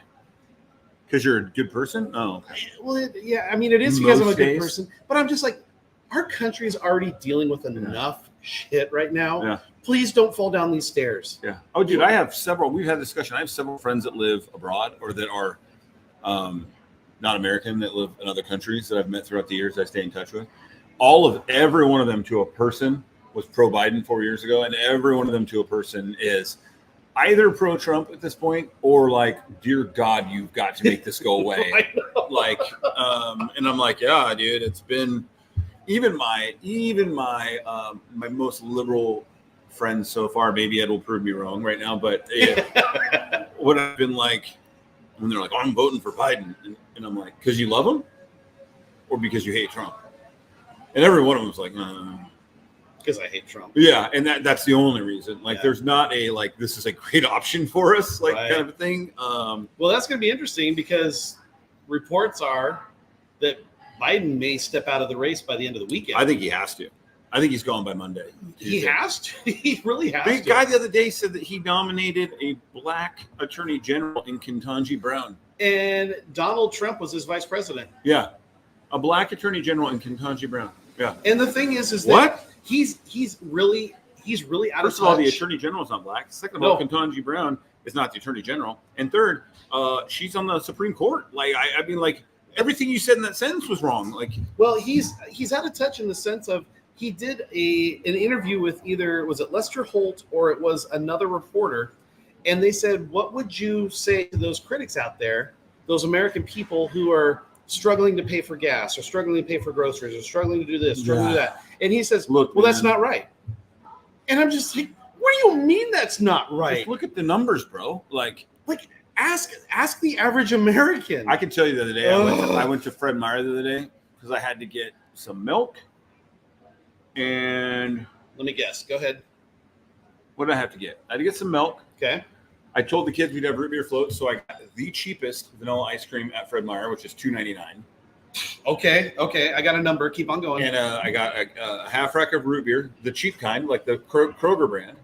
Because you're a good person? Oh. Well, it is because I'm a good person. But I'm just like, our country is already dealing with enough shit right now. Yeah. Please don't fall down these stairs. Yeah. Oh, dude, we've had a discussion. I have several friends that live abroad or that are not American, that live in other countries that I've met throughout the years I stay in touch with. Every one of them to a person was pro-Biden 4 years ago, and every one of them to a person is either pro-Trump at this point or like, dear God, you've got to make this go away. Like, and I'm like, yeah, dude, it's been even my most liberal friends so far, maybe Ed will prove me wrong right now, but what I've been like when they're like, oh, I'm voting for Biden, and I'm like, because you love him or because you hate Trump? And every one of them was like, because I hate Trump. Yeah, and that's the only reason. Like, there's not a like, this is a great option for us, like kind of a thing. Well, that's going to be interesting because reports are that Biden may step out of the race by the end of the weekend. I think he has to. I think he's gone by Monday. He has to. He really has to. The guy the other day said that he nominated a black attorney general in Ketanji Brown. And Donald Trump was his vice president. Yeah. A black attorney general in Ketanji Brown. Yeah. And the thing is that what? He's really out of touch. First of all, the attorney general is not black. Second of all, Ketanji Brown is not the attorney general. And third, she's on the Supreme Court. Like, I mean, like, everything you said in that sentence was wrong. Like, well, he's out of touch in the sense of he did an interview with was it Lester Holt or it was another reporter, and they said, what would you say to those critics out there, those American people who are struggling to pay for gas or struggling to pay for groceries or struggling to do this, struggling to do that? And he says, look, well, that's not right. And I'm just like, what do you mean that's not right? Just look at the numbers, bro. Like ask the average American. I can tell you the other day, I went to Fred Meyer the other day because I had to get some milk. And let me guess. Go ahead. What did I have to get? I had to get some milk. Okay. I told the kids we'd have root beer floats, so I got the cheapest vanilla ice cream at Fred Meyer, which is $2.99. Okay. I got a number. Keep on going. And I got a half rack of root beer, the cheap kind, like the Kroger brand.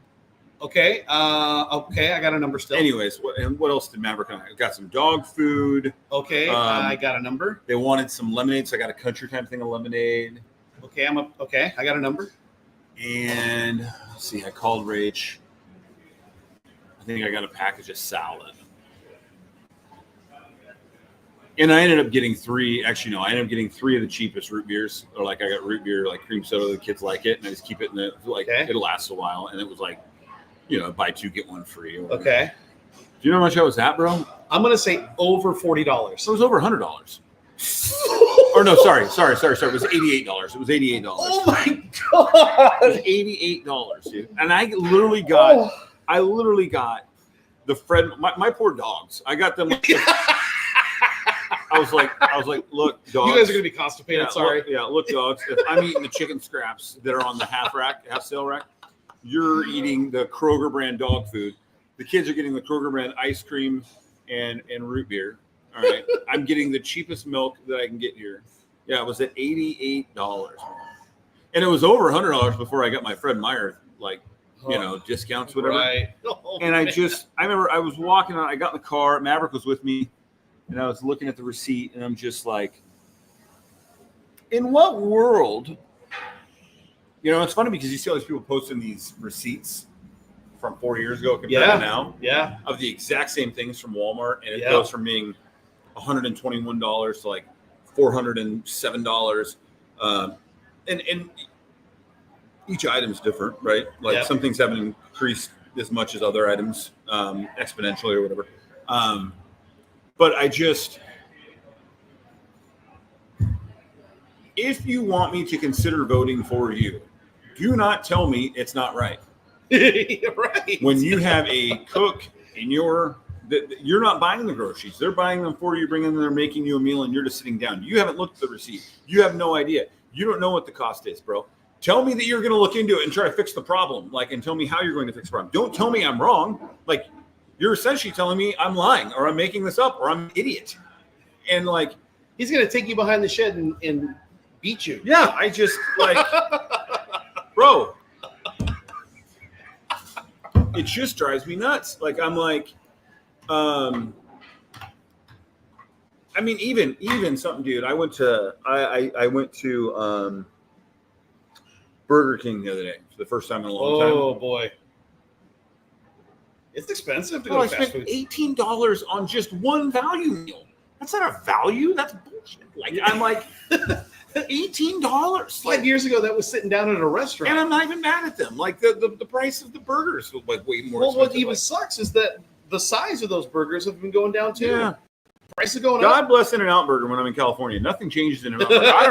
Okay. I got a number still. Anyways, what else did Maverick and I got? Some dog food. Okay. I got a number. They wanted some lemonade, so I got a country time thing of lemonade. Okay. I got a number. And let's see, I called Rach. I think I got a package of salad. And I ended up getting three. Actually, no, I ended up getting three of the cheapest root beers. Or like I got root beer, like cream soda. The kids like it, and I just keep it in the It lasts a while. And it was like, buy two get one free. Okay. Do you know how much I was at, bro? I'm gonna say over $40. So it was over $100. Or no, sorry. It was $88. It was $88. Oh my god! It was $88, dude. And I literally got the Fred. My poor dogs. I got them. was like, look, dogs. You guys are gonna be constipated. Sorry. Look, dogs. If I'm eating the chicken scraps that are on the half sale rack, you're eating the Kroger brand dog food. The kids are getting the Kroger brand ice cream and root beer. All right, I'm getting the cheapest milk that I can get here. Yeah, it was at $88, and it was over $100 before I got my Fred Meyer discounts, whatever. Right. And I remember I was walking on. I got in the car. Maverick was with me, and I was looking at the receipt, and I'm just like, in what world? It's funny because you see all these people posting these receipts from 4 years ago compared to now. Yeah. Of the exact same things from Walmart, and it goes from being $121 to like $407. And each item is different, right? Like some things haven't increased as much as other items exponentially or whatever. But if you want me to consider voting for you, do not tell me it's not right. Right. When you have a cook in you're not buying the groceries. They're buying them for you, bringing them, they're making you a meal, and you're just sitting down. You haven't looked at the receipt. You have no idea. You don't know what the cost is, bro. Tell me that you're going to look into it and try to fix the problem, and tell me how you're going to fix the problem. Don't tell me I'm wrong. Like, you're essentially telling me I'm lying, or I'm making this up, or I'm an idiot. And he's going to take you behind the shed and beat you. Yeah, I just bro. It just drives me nuts. Even something, dude. I went to Burger King the other day for the first time in a long time. Oh boy, it's expensive to go to fast food. I spent $18 on just one value meal. That's not a value. That's bullshit. I'm like $18. 5 years ago, that was sitting down at a restaurant, and I'm not even mad at them. The price of the burgers was way more. Well, what even sucks is that the size of those burgers have been going down too. Yeah. Price is going up. God bless In-N-Out Burger when I'm in California. Nothing changes in In-N-Out Burger. I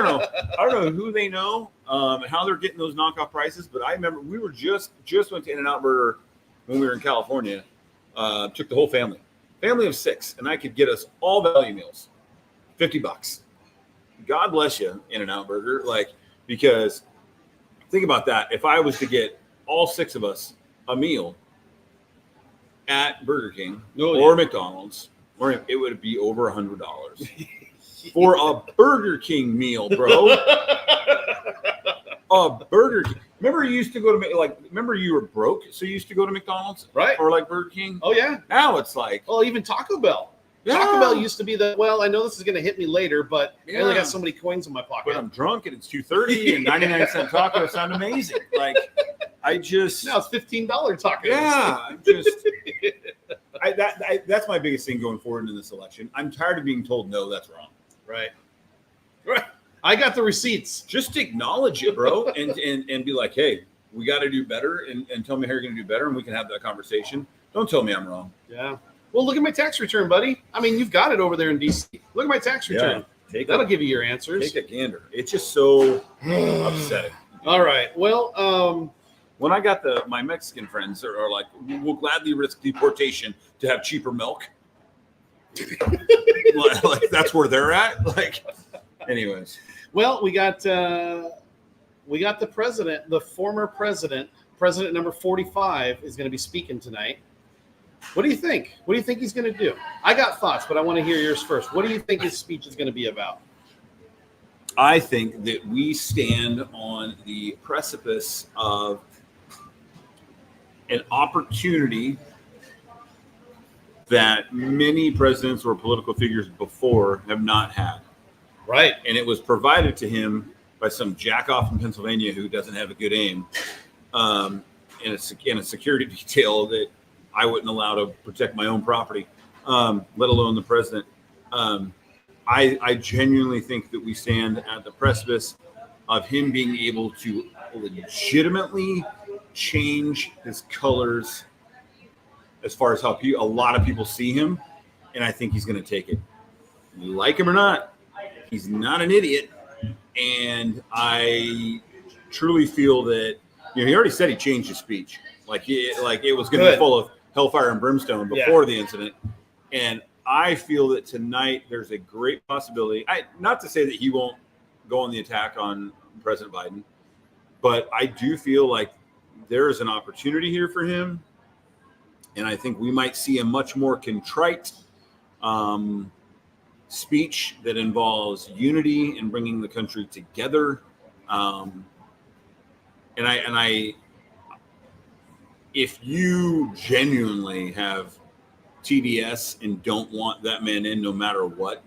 don't know who they know and how they're getting those knockoff prices, but I remember we were just went to In-N-Out Burger when we were in California. Took the whole family of 6, and I could get us all value meals, $50. God bless you, In-N-Out Burger. Because think about that. If I was to get all 6 of us a meal at Burger King or McDonald's, it would be over $100 for a Burger King meal, bro. A Burger King. Remember you used to go to remember you were broke, so you used to go to McDonald's, right? Or Burger King. Oh yeah. Now it's even Taco Bell. Yeah. Taco Bell used to be I know this is going to hit me later, but I only got so many coins in my pocket. But I'm drunk and it's $2.30 and 99-cent tacos sound amazing. Now it's $15 tacos. Yeah, that's my biggest thing going forward in this election. I'm tired of being told no, that's wrong. Right. I got the receipts. Just acknowledge it, bro, and be like, hey, we got to do better, and tell me how you're going to do better, and we can have that conversation. Don't tell me I'm wrong. Yeah. Well, look at my tax return, buddy. I mean, you've got it over there in DC. Look at my tax return. Yeah, that'll give you your answers. Take a gander. It's just so upsetting. All right. Well, when I got my Mexican friends are like, we'll gladly risk deportation to have cheaper milk. That's where they're at. Anyways. Well, we got the president, the former president number 45 is going to be speaking tonight. What do you think? What do you think he's going to do? I got thoughts, but I want to hear yours first. What do you think his speech is going to be about? I think that we stand on the precipice of an opportunity that many presidents or political figures before have not had. Right. And it was provided to him by some jackoff in Pennsylvania who doesn't have a good aim in a security detail that I wouldn't allow to protect my own property, let alone the president. I genuinely think that we stand at the precipice of him being able to legitimately change his colors as far as how a lot of people see him, and I think he's going to take it. Like him or not, he's not an idiot, and I truly feel that he already said he changed his speech. It was going to be full of hellfire and brimstone before the incident. And I feel that tonight there's a great possibility. Not to say that he won't go on the attack on President Biden, but I do feel like there is an opportunity here for him. And I think we might see a much more contrite speech that involves unity and bringing the country together. If you genuinely have TDS and don't want that man in no matter what,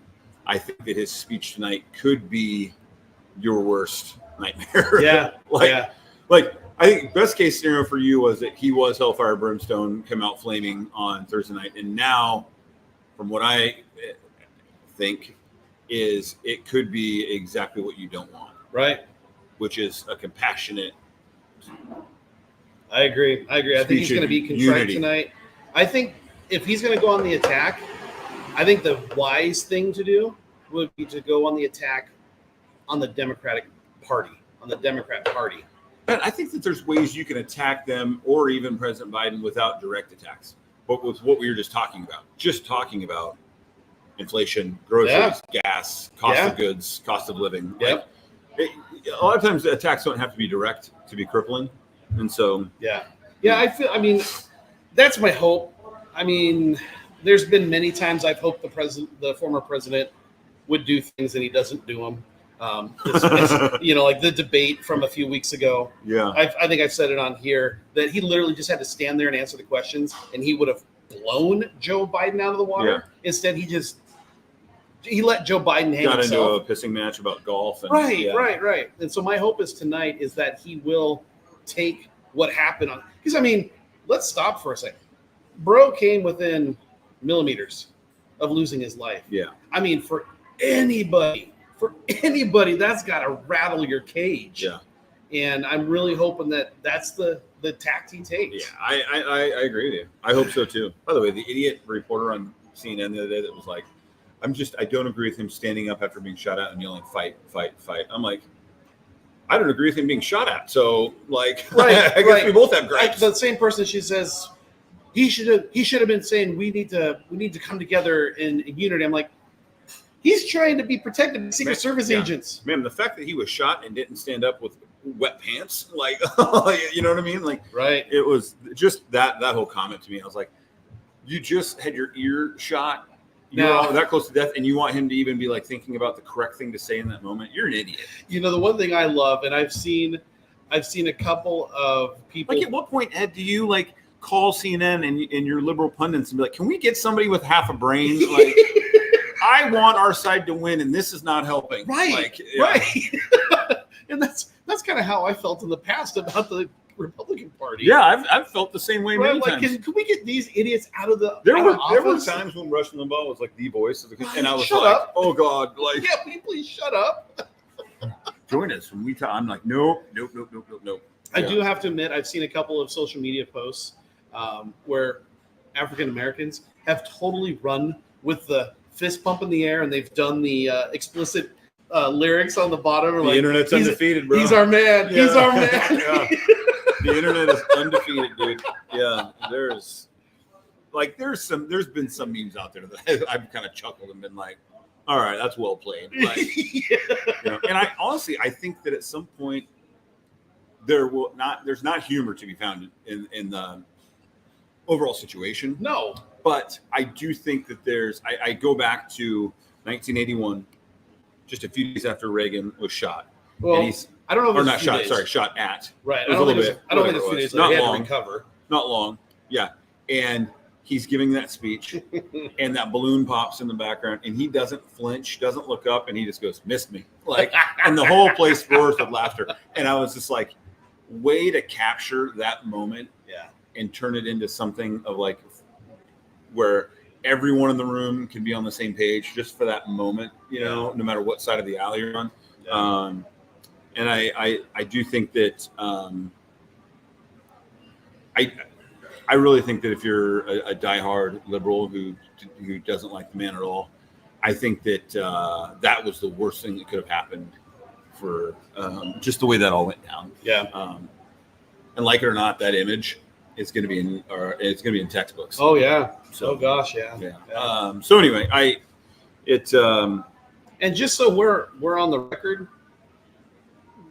I think that his speech tonight could be your worst nightmare. Yeah. Like I think best case scenario for you was that he was hellfire brimstone, come out flaming on Thursday night. And now, from what I think, is it could be exactly what you don't want. Right. Which is a compassionate. I agree. I think he's going to be contrite tonight. I think if he's going to go on the attack, I think the wise thing to do would be to go on the attack on the Democrat Party. And I think that there's ways you can attack them or even President Biden without direct attacks. But with what we were just talking about inflation, groceries, gas, cost of goods, cost of living. Yep. A lot of times the attacks don't have to be direct to be crippling. And so, I mean, that's my hope. I mean, there's been many times I've hoped the former president would do things and he doesn't do them. Like the debate from a few weeks ago. Yeah. I think I've said it on here that he literally just had to stand there and answer the questions and he would have blown Joe Biden out of the water. Yeah. Instead, he let Joe Biden hang got himself. into a pissing match about golf. And, Right. And so my hope is tonight is that he will take what happened on, because I mean, let's stop for a second. Bro came within millimeters of losing his life. Yeah. I mean, for anybody, that's got to rattle your cage. Yeah. And I'm really hoping that that's the tact he takes. Yeah, I agree with you. I hope so too. By the way, the idiot reporter on CNN the other day that was like, I don't agree with him standing up after being shot at and yelling, fight, fight, fight. I'm like, I don't agree with him being shot at. So like, I guess we both have gripes. The same person, she says, he should have been saying we need to come together in unity. I'm like, he's trying to be protected by Secret Service agents. Man, the fact that he was shot and didn't stand up with wet pants, like, you know what I mean? Like, right. It was just that whole comment to me. I was like, you just had your ear shot. You're that close to death, and you want him to even be like thinking about the correct thing to say in that moment. You're an idiot. You know, the one thing I love, and I've seen a couple of people. Like, at what point, Ed, do you like call CNN and your liberal pundits and be like, can we get somebody with half a brain? Like, I want our side to win, and this is not helping. Right. Like, right. And that's kind of how I felt in the past about the Republican Party. Yeah, I've felt the same way many times. Can we get these idiots out of the There were office? times when Rush Limbaugh was like the voice of the and I was shut like, up. oh God, like, yeah, will you please shut up? Join us when we talk. I'm like, nope. I do have to admit, I've seen a couple of social media posts where African Americans have totally run with the fist pump in the air, and they've done the explicit lyrics on the bottom. The internet's undefeated, bro. He's our man. Yeah. He's our man. Yeah. The internet is undefeated, dude. Yeah, there's been some memes out there that I've kind of chuckled and been like, all right, that's well played. Like, and I honestly, I think that at some point there's not humor to be found in the overall situation. No. But I do think that I go back to 1981, just a few days after Reagan was shot. Well, and I don't know if or it's not a few shot. days. Sorry, shot at. Right. I don't think it's a few days. Not He had long. to recover. Not long. Yeah. And he's giving that speech, and that balloon pops in the background, and he doesn't flinch, doesn't look up, and he just goes, "Missed me!" Like, and the whole place roars with laughter. And I was just like, way to capture that moment, and turn it into something of like where everyone in the room can be on the same page just for that moment, no matter what side of the aisle you're on. Yeah. And I do think that I really think that if you're a diehard liberal who doesn't like the man at all, I think that that was the worst thing that could have happened for just the way that all went down. Yeah. And like it or not, that image it's going to be in textbooks. Oh yeah. So, oh gosh, yeah. Yeah. So anyway, And just so we're on the record,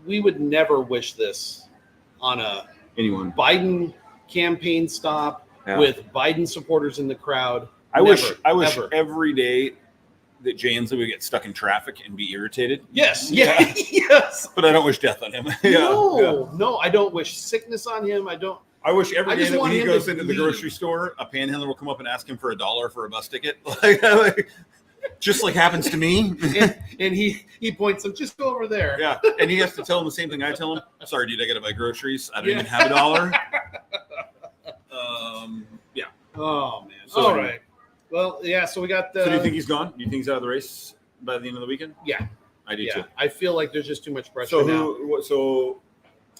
we would never wish this on a anyone. Biden campaign stop with Biden supporters in the crowd. I wish ever. every day that Jay Inslee would get stuck in traffic and be irritated. Yes. Yeah. Yes. But I don't wish death on him. No, I don't wish sickness on him. I wish every day that when he goes into the leave. grocery store, a panhandler will come up and ask him for $1 for a bus ticket. like, just like happens to me. and he points him, just go over there. Yeah. And he has to tell him the same thing I tell him. Sorry, dude, I got to buy groceries. I don't even have $1. Yeah. Oh, man. So, all right. Well, yeah, so we got the... So do you think he's gone? Do you think he's out of the race by the end of the weekend? Yeah. I do too. I feel like there's just too much pressure now. So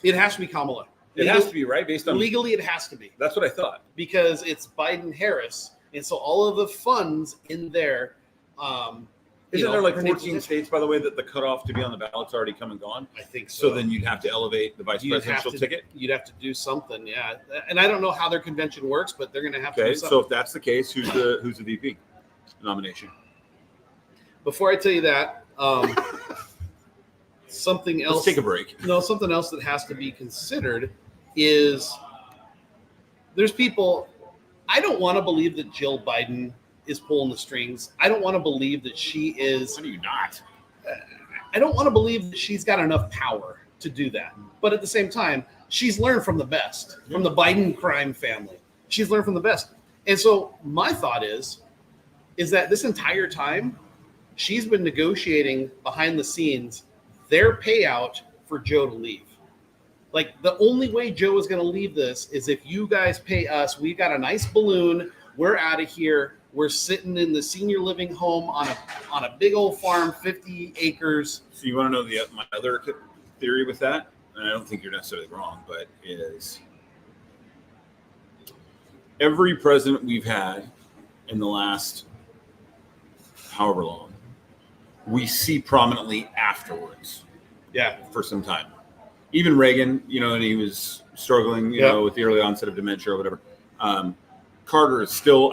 it has to be Kamala. it has to be, right? Based on legally, it has to be. That's what I thought. Because it's Biden-Harris, and so all of the funds in there... Isn't there like 14 states, by the way, that the cutoff to be on the ballot's already come and gone? I think so. So then you'd have to elevate the vice presidential ticket? You'd have to do something, yeah. And I don't know how their convention works, but they're going to have to do Okay, something. so if that's the case, who's the VP nomination? Before I tell you that, something else. Let's take a break. No, something else that has to be considered is there's people. I don't want to believe that Jill Biden is pulling the strings. I don't want to believe that she is. How do you not? I don't want to believe that she's got enough power to do that. But at the same time, she's learned from the best, from the Biden crime family. She's learned from the best. And so my thought is that this entire time, she's been negotiating behind the scenes their payout for Joe to leave. Like, the only way Joe is going to leave this is if you guys pay us. We've got a nice balloon. We're out of here. We're sitting in the senior living home on a big old farm, 50 acres. So you want to know my other theory with that? And I don't think you're necessarily wrong, but is every president we've had in the last however long, we see prominently afterwards. Yeah. For some time. Even Reagan, and he was struggling, with the early onset of dementia or whatever. Carter still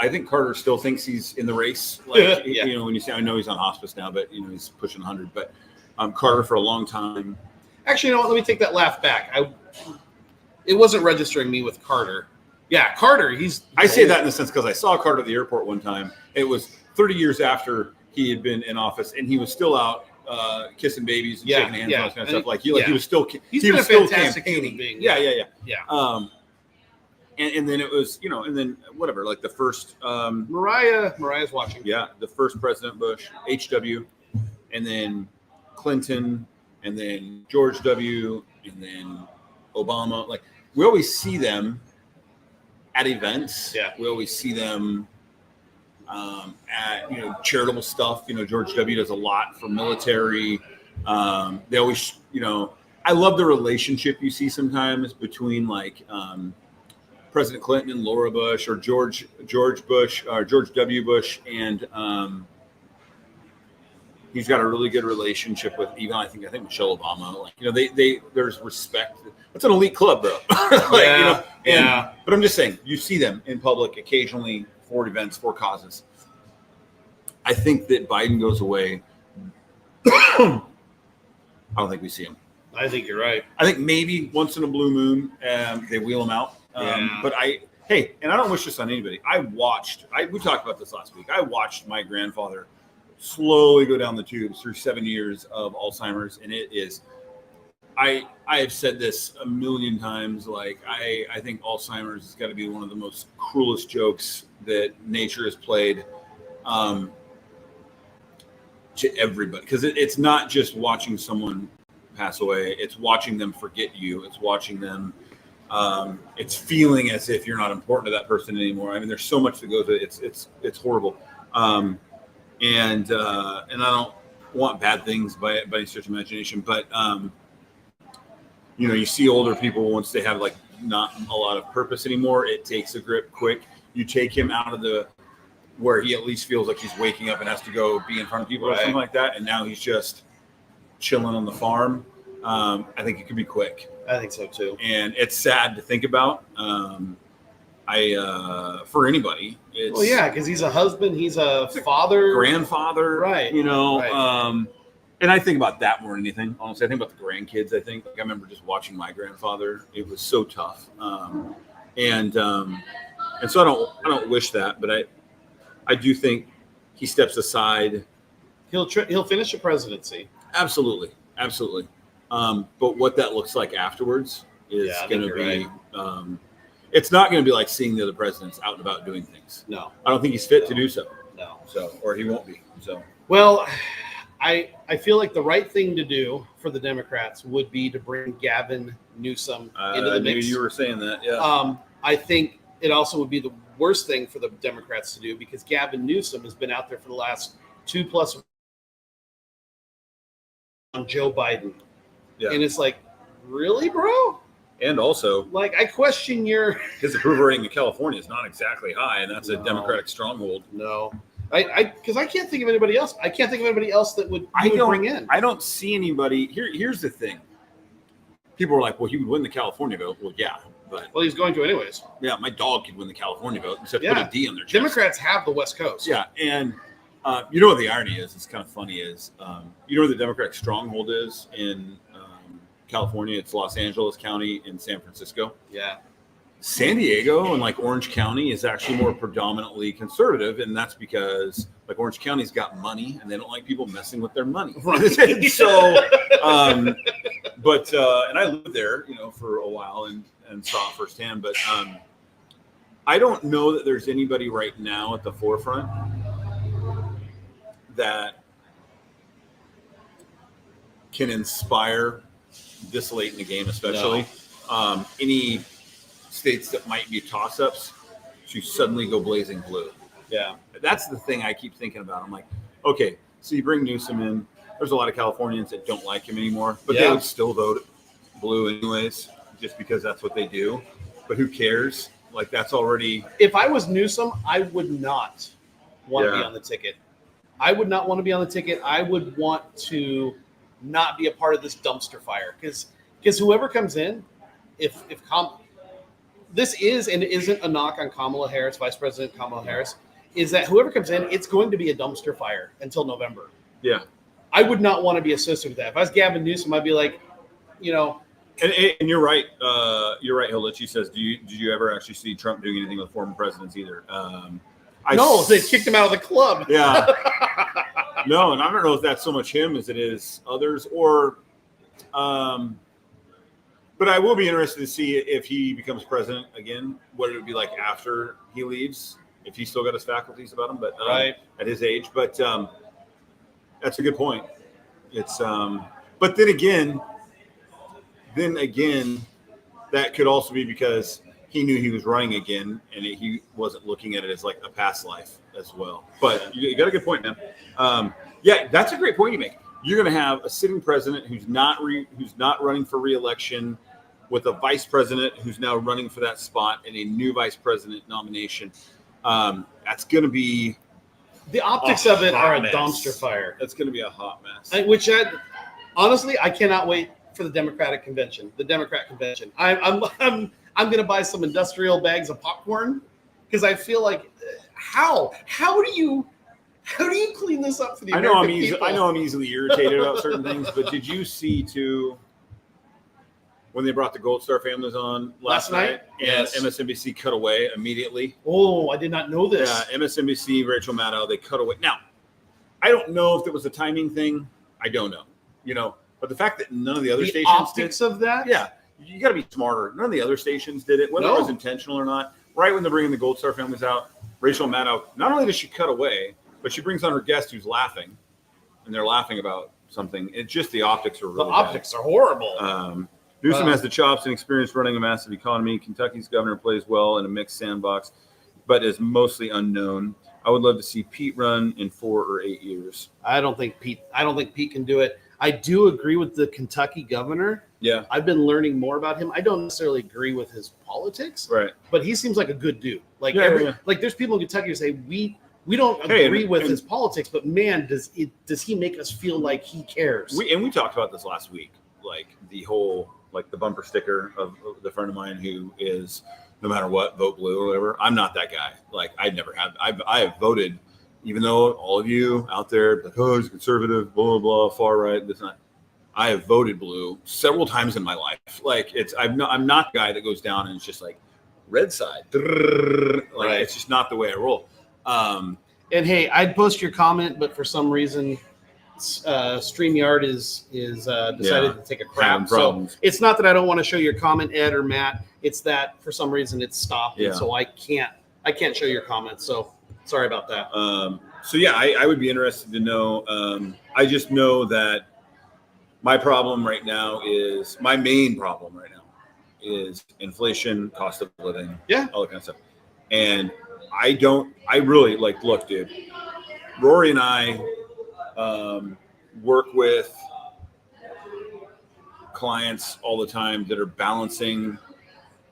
thinks he's in the race. Like, when you say, I know he's on hospice now, but he's pushing 100. But Carter for a long time. Actually, let me take that laugh back. It wasn't registering me with Carter. Yeah, Carter. I say that in the sense because I saw Carter at the airport one time. It was 30 years after he had been in office, and he was still out kissing babies and shaking hands and all that kind of stuff. Like he was still fantastic campaigning. Human being. Yeah. And then it was, and then whatever, like the first Mariah's watching. Yeah, the first President Bush, HW, and then Clinton, and then George W, and then Obama. Like, we always see them at events. Yeah. We always see them at charitable stuff. George W does a lot for military. They always, I love the relationship you see sometimes between like President Clinton and Laura Bush, or George Bush, or George W. Bush, and he's got a really good relationship with even I think Michelle Obama. Like, there's respect. It's an elite club, bro. But I'm just saying, you see them in public occasionally for events, for causes. I think that Biden goes away. I don't think we see him. I think you're right. I think maybe once in a blue moon, they wheel him out. But and I don't wish this on anybody. We talked about this last week. I watched my grandfather slowly go down the tubes through 7 years of Alzheimer's. And it is, I have said this a million times. Like, I think Alzheimer's has got to be one of the most cruelest jokes that nature has played to everybody. Because it's not just watching someone pass away. It's watching them forget you. It's watching them. It's feeling as if you're not important to that person anymore. I mean, there's so much that goes with it. It's horrible. And I don't want bad things by any stretch of imagination, but you see older people, once they have like not a lot of purpose anymore, it takes a grip quick. You take him out of where he at least feels like he's waking up and has to go be in front of people or something like that. And now he's just chilling on the farm. I think it could be quick. I think so too. And it's sad to think about. for anybody, it's Well, yeah, because he's a husband, he's a father, grandfather, right? You know, Right. and I think about that more than anything. Honestly, I think about the grandkids. I remember just watching my grandfather. It was so tough, and so I don't wish that, but I do think he steps aside. He'll finish the presidency. Absolutely. But what that looks like afterwards is going to be. Right. It's not going to be like seeing the other presidents out and about doing things. No, I don't think he's fit to do so. No. So, or he won't be. So, well, I feel like the right thing to do for the Democrats would be to bring Gavin Newsom into the mix. You were saying that, yeah. I think it also would be the worst thing for the Democrats to do because Gavin Newsom has been out there for the last 2+ on Joe Biden. Yeah. And it's like, really, bro? And also, like, I question his approval rating in California is not exactly high, and that's a Democratic stronghold. No, because I can't think of anybody else. I can't think of anybody else that would bring in. I don't see anybody. Here's the thing. People are like, well, he would win the California vote. Well, yeah, but he's going to anyways. Yeah, my dog could win the California vote. Except put a D on their chest. Democrats have the West Coast. Yeah, and you know what the irony is? It's kind of funny. Is you know where the Democratic stronghold is in California? It's Los Angeles County and San Francisco. Yeah. San Diego and like Orange County is actually more predominantly conservative, and that's because like Orange County's got money and they don't like people messing with their money. Right. So, but and I lived there, you know, for a while and saw it firsthand. But I don't know that there's anybody right now at the forefront that can inspire this late in the game, especially any states that might be toss-ups to suddenly go blazing blue. Yeah, that's the thing I keep thinking about. I'm like, okay, so you bring Newsom in. There's a lot of Californians that don't like him anymore, but they would still vote blue anyways, just because that's what they do. But who cares? Like, that's already. If I was Newsom, I would not want to be on the ticket. I would not want to be on the ticket. I would want to not be a part of this dumpster fire because whoever comes in, this is and isn't a knock on Kamala Harris, Vice President Kamala Harris, is that whoever comes in, it's going to be a dumpster fire until November. Yeah. I would not want to be associated with that. If I was Gavin Newsom, I'd be like, you know. And you're right. You're right, Hilda. She says, did you ever actually see Trump doing anything with former presidents either? No, they kicked him out of the club. Yeah. No, and I don't know if that's so much him as it is others, or, but I will be interested to see if he becomes president again, what it would be like after he leaves, if he's still got his faculties about him, but at his age. But that's a good point. It's, but then again, that could also be because he knew he was running again, and he wasn't looking at it as like a past life as well. But you got a good point, man. Yeah, that's a great point you make. You're going to have a sitting president who's not running for re-election, with a vice president who's now running for that spot, and a new vice president nomination. That's going to be the optics of it are a mess. Dumpster fire. That's going to be a hot mess. Honestly, I cannot wait for the Democrat convention. I'm going to buy some industrial bags of popcorn because I feel like how do you clean this up for the American people? I know I'm easily irritated about certain things, but did you see too when they brought the Gold Star families on last night? And yes. MSNBC cut away immediately. Oh, I did not know this. Yeah, MSNBC, Rachel Maddow, they cut away. Now, I don't know if it was a timing thing. I don't know. You know, but the fact that none of the other stations optics did, of that? Yeah, you got to be smarter. None of the other stations did it, whether it was intentional or not. Right when they're bringing the Gold Star families out, Rachel Maddow, not only does she cut away, but she brings on her guest who's laughing, and they're laughing about something. It's just the optics are really bad. Optics are horrible. Newsom has the chops and experience running a massive economy. Kentucky's governor plays well in a mixed sandbox, but is mostly unknown. I would love to see Pete run in 4 or 8 years. I don't think Pete can do it. I do agree with the Kentucky governor. Yeah. I've been learning more about him. I don't necessarily agree with his politics. Right. But he seems like a good dude. Like like there's people in Kentucky who say we don't agree with his politics, but man, does he make us feel like he cares? We talked about this last week, like the whole the bumper sticker of the friend of mine who is no matter what, vote blue or whatever. I'm not that guy. Like I never have. I have voted, even though all of you out there like, oh, he's conservative, blah blah blah, far right, this and that. I have voted blue several times in my life. Like I'm not the guy that goes down and it's just like red side. Like it's just not the way I roll. And hey, I'd post your comment, but for some reason, StreamYard is decided to take a crap. So it's not that I don't want to show your comment, Ed or Matt. It's that for some reason it's stopped, and so I can't show your comments. So sorry about that. So yeah, I would be interested to know. I just know that my main problem right now is inflation, cost of living, all that kind of stuff. And I really look, dude, Rory and I work with clients all the time that are balancing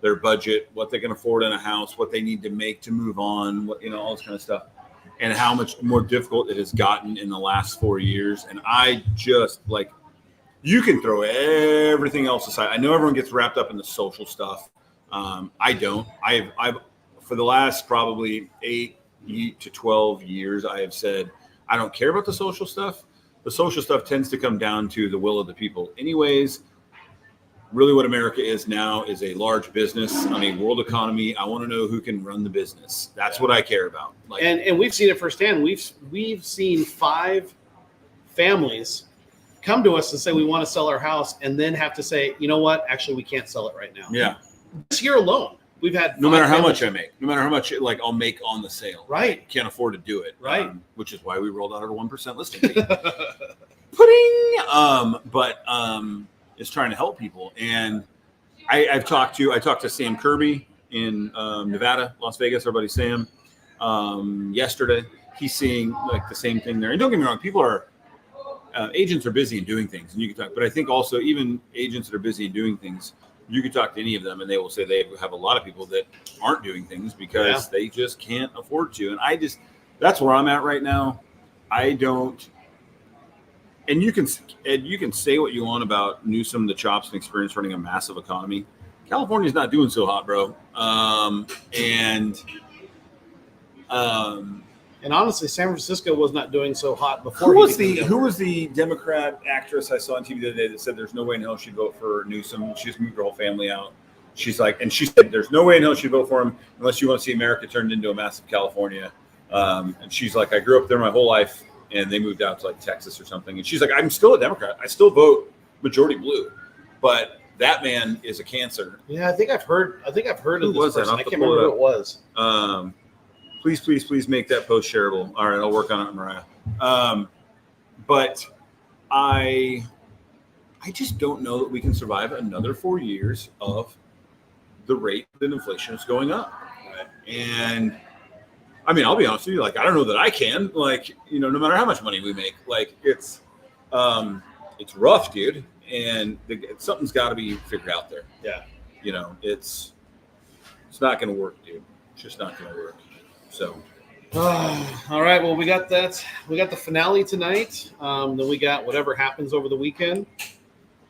their budget, what they can afford in a house, what they need to make to move on, all this kind of stuff, and how much more difficult it has gotten in the last 4 years. And I just you can throw everything else aside. I know everyone gets wrapped up in the social stuff. I don't. I've for the last probably 8 to 12 years, I have said I don't care about the social stuff. The social stuff tends to come down to the will of the people. Anyways, really what America is now is a large business on a world economy. I want to know who can run the business. That's what I care about. And we've seen it firsthand. We've seen 5 families come to us and say we want to sell our house, and then have to say, you know what, actually we can't sell it right now. Yeah. This year alone, we've had no matter how much I make, no matter how much I'll make on the sale. Right. Can't afford to do it. Right. Which is why we rolled out our 1% listing fee. Pudding. But it's trying to help people. And I talked to Sam Kirby in Nevada, Las Vegas, our buddy Sam, yesterday. He's seeing the same thing there. And don't get me wrong, people are agents are busy and doing things, and you can talk. But I think also even agents that are busy and doing things, you can talk to any of them, and they will say they have a lot of people that aren't doing things because they just can't afford to. And that's where I'm at right now. I don't. And you can say what you want about Newsom, the chops and experience running a massive economy. California's not doing so hot, bro. And honestly, San Francisco was not doing so hot before. Who was the Democrat actress I saw on TV the other day that said there's no way in hell she'd vote for Newsom? She just moved her whole family out. She's and she said there's no way in hell she'd vote for him unless you want to see America turned into a massive California. And she's like, I grew up there my whole life, and they moved out to Texas or something. And she's like, I'm still a Democrat. I still vote majority blue, but that man is a cancer. Yeah, I think I've heard of this person. I can't remember who it was. Please make that post shareable. All right, I'll work on it, Mariah. But I just don't know that we can survive another 4 years of the rate that inflation is going up. And I mean, I'll be honest with you, I don't know that I can, no matter how much money we make, it's rough, dude. And something's got to be figured out there. Yeah. It's not going to work, dude. It's just not going to work. So, all right. Well, we got that. We got the finale tonight. Then we got whatever happens over the weekend,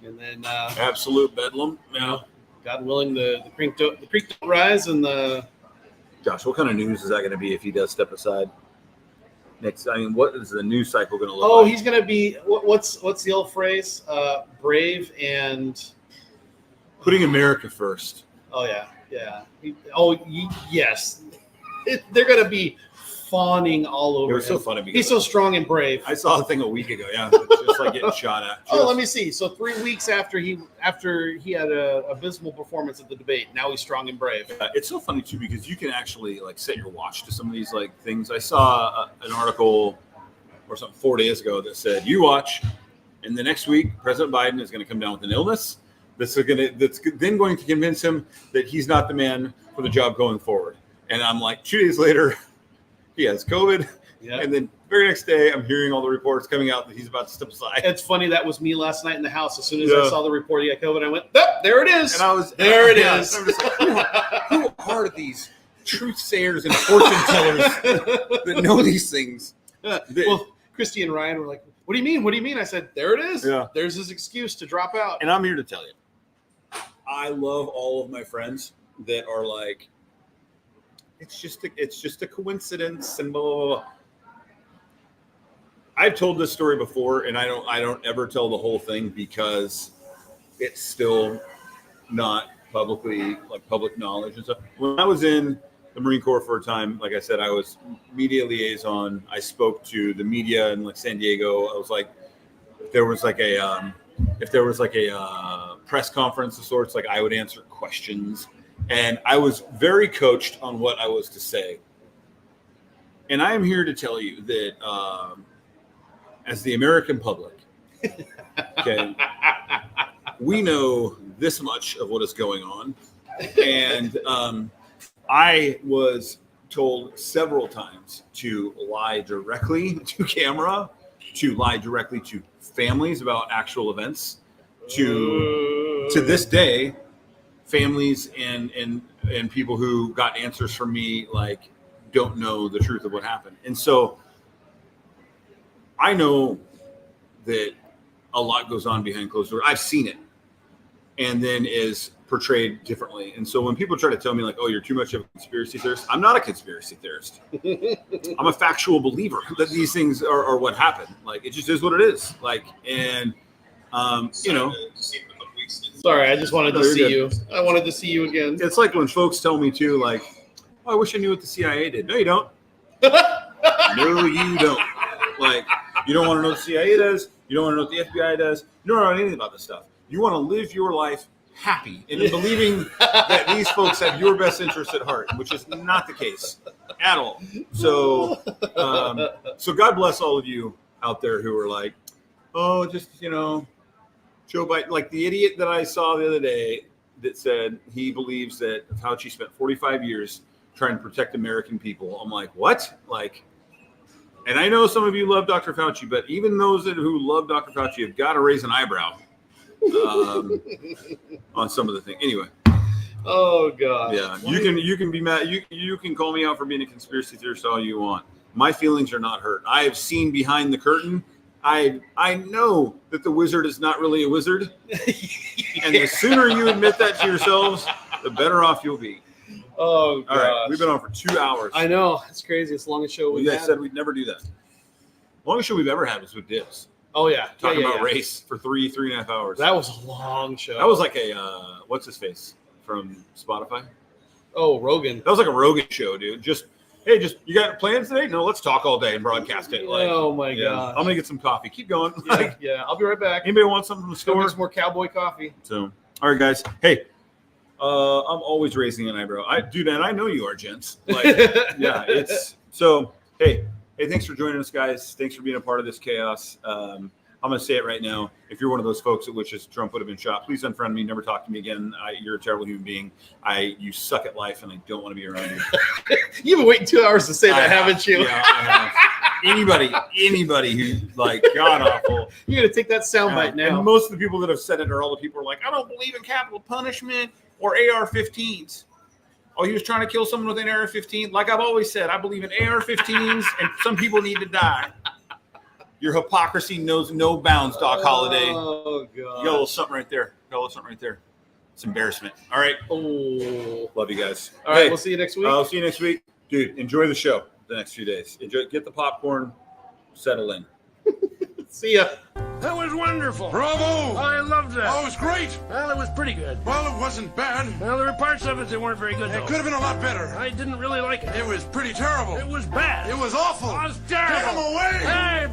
and then absolute bedlam. Yeah. God willing, the creek don't rise, and the. Josh, what kind of news is that going to be if he does step aside? Next, what is the news cycle going to look like? Oh, he's going to be what's the old phrase? Brave and putting America first. Oh yeah. Yes. They're going to be fawning all over. It was so funny because he's so strong and brave. I saw the thing a week ago. Yeah, it's just getting shot at. Let me see. So 3 weeks after he had a abysmal performance at the debate, now he's strong and brave. It's so funny too because you can actually set your watch to some of these things. I saw an article or something 4 days ago that said you watch, and the next week President Biden is going to come down with an illness that's then going to convince him that he's not the man for the job going forward. And I'm 2 days later, he has COVID. Yeah. And then very next day, I'm hearing all the reports coming out that he's about to step aside. It's funny. That was me last night in the house. As soon as I saw the report he had COVID, I went, oh, there it is. And I was, there it is. I'm just who are these truth sayers and fortune tellers that know these things? Well, Christy and Ryan were like, what do you mean? What do you mean? I said, there it is. Yeah. There's his excuse to drop out. And I'm here to tell you, I love all of my friends that are like, it's just a coincidence and blah, blah, blah. I've told this story before, and I don't ever tell the whole thing because it's still not public knowledge and stuff. When I was in the Marine Corps for a time, like I said, I was media liaison. I spoke to the media in like San Diego. I was like, if there was like a press conference of sorts, like I would answer questions, and I was very coached on what I was to say. And I am here to tell you that as the American public, okay, we know this much of what is going on, and I was told several times to lie directly to camera, to lie directly to families about actual events. To this day, families and people who got answers from me like don't know the truth of what happened. And so I know that a lot goes on behind closed doors. I've seen it, and then is portrayed differently. And so when people try to tell me like, oh, you're too much of a conspiracy theorist, I'm not a conspiracy theorist. I'm a factual believer that these things are what happened. Like, it just is what it is. Like, and you know, Sorry, I just wanted to see you. I wanted to see you again. It's like when folks tell me too, like, oh, I wish I knew what the CIA did. No, you don't. No, you don't. Like, you don't want to know what the CIA does. You don't want to know what the FBI does. You don't know anything about this stuff. You want to live your life happy and in believing that these folks have your best interests at heart, which is not the case at all. So, so God bless all of you out there who are like, oh, just, you know, Joe Biden, like the idiot that I saw the other day that said he believes that Fauci spent 45 years trying to protect American people. I'm like, what? Like, and I know some of you love Dr. Fauci, but even those who love Dr. Fauci have got to raise an eyebrow on some of the things. Anyway. Oh God. Yeah, you can be mad. You can call me out for being a conspiracy theorist all you want. My feelings are not hurt. I have seen behind the curtain. I know that the wizard is not really a wizard, and the sooner you admit that to yourselves, the better off you'll be. Oh, gosh. All right, we've been on for 2 hours. I know, it's crazy. It's the longest show we've had. You guys said we'd never do that. The longest show we've ever had was with Dibs. Oh yeah, talking about race for 3.5 hours. That was a long show. That was like a what's his face from Spotify? Oh, Rogan. That was like a Rogan show, dude. Just hey, you got plans today? No, let's talk all day and broadcast it. Like, oh my god! I'm gonna get some coffee. Keep going. Yeah, I'll be right back. Anybody want something from the store? Get some more cowboy coffee. So, all right, guys. Hey, I'm always raising an eyebrow. I know you are, gents. Like, yeah, it's so. Hey, thanks for joining us, guys. Thanks for being a part of this chaos. I'm going to say it right now. If you're one of those folks that wishes Trump would have been shot, please unfriend me. Never talk to me again. You're a terrible human being. You suck at life, and I don't want to be around you. You've been waiting 2 hours to say that, haven't you? Yeah, I have. Anybody who's like god awful. You're going to take that soundbite now. And most of the people that have said it are all the people who are like, I don't believe in capital punishment or AR-15s. Oh, he was trying to kill someone with an AR-15? Like I've always said, I believe in AR-15s, and some people need to die. Your hypocrisy knows no bounds, Doc Holliday. Oh, God. You got a little something right there. It's embarrassment. All right. Oh. Love you guys. All right. We'll see you next week. I'll see you next week. Dude, enjoy the show the next few days. Get the popcorn. Settle in. See ya. That was wonderful. Bravo! I loved that. Oh, it was great. Well, it was pretty good. Well, it wasn't bad. Well, there were parts of it that weren't very good, though. It could have been a lot better. I didn't really like it. It was pretty terrible. It was bad. It was awful. It was terrible. Get him away! Hey,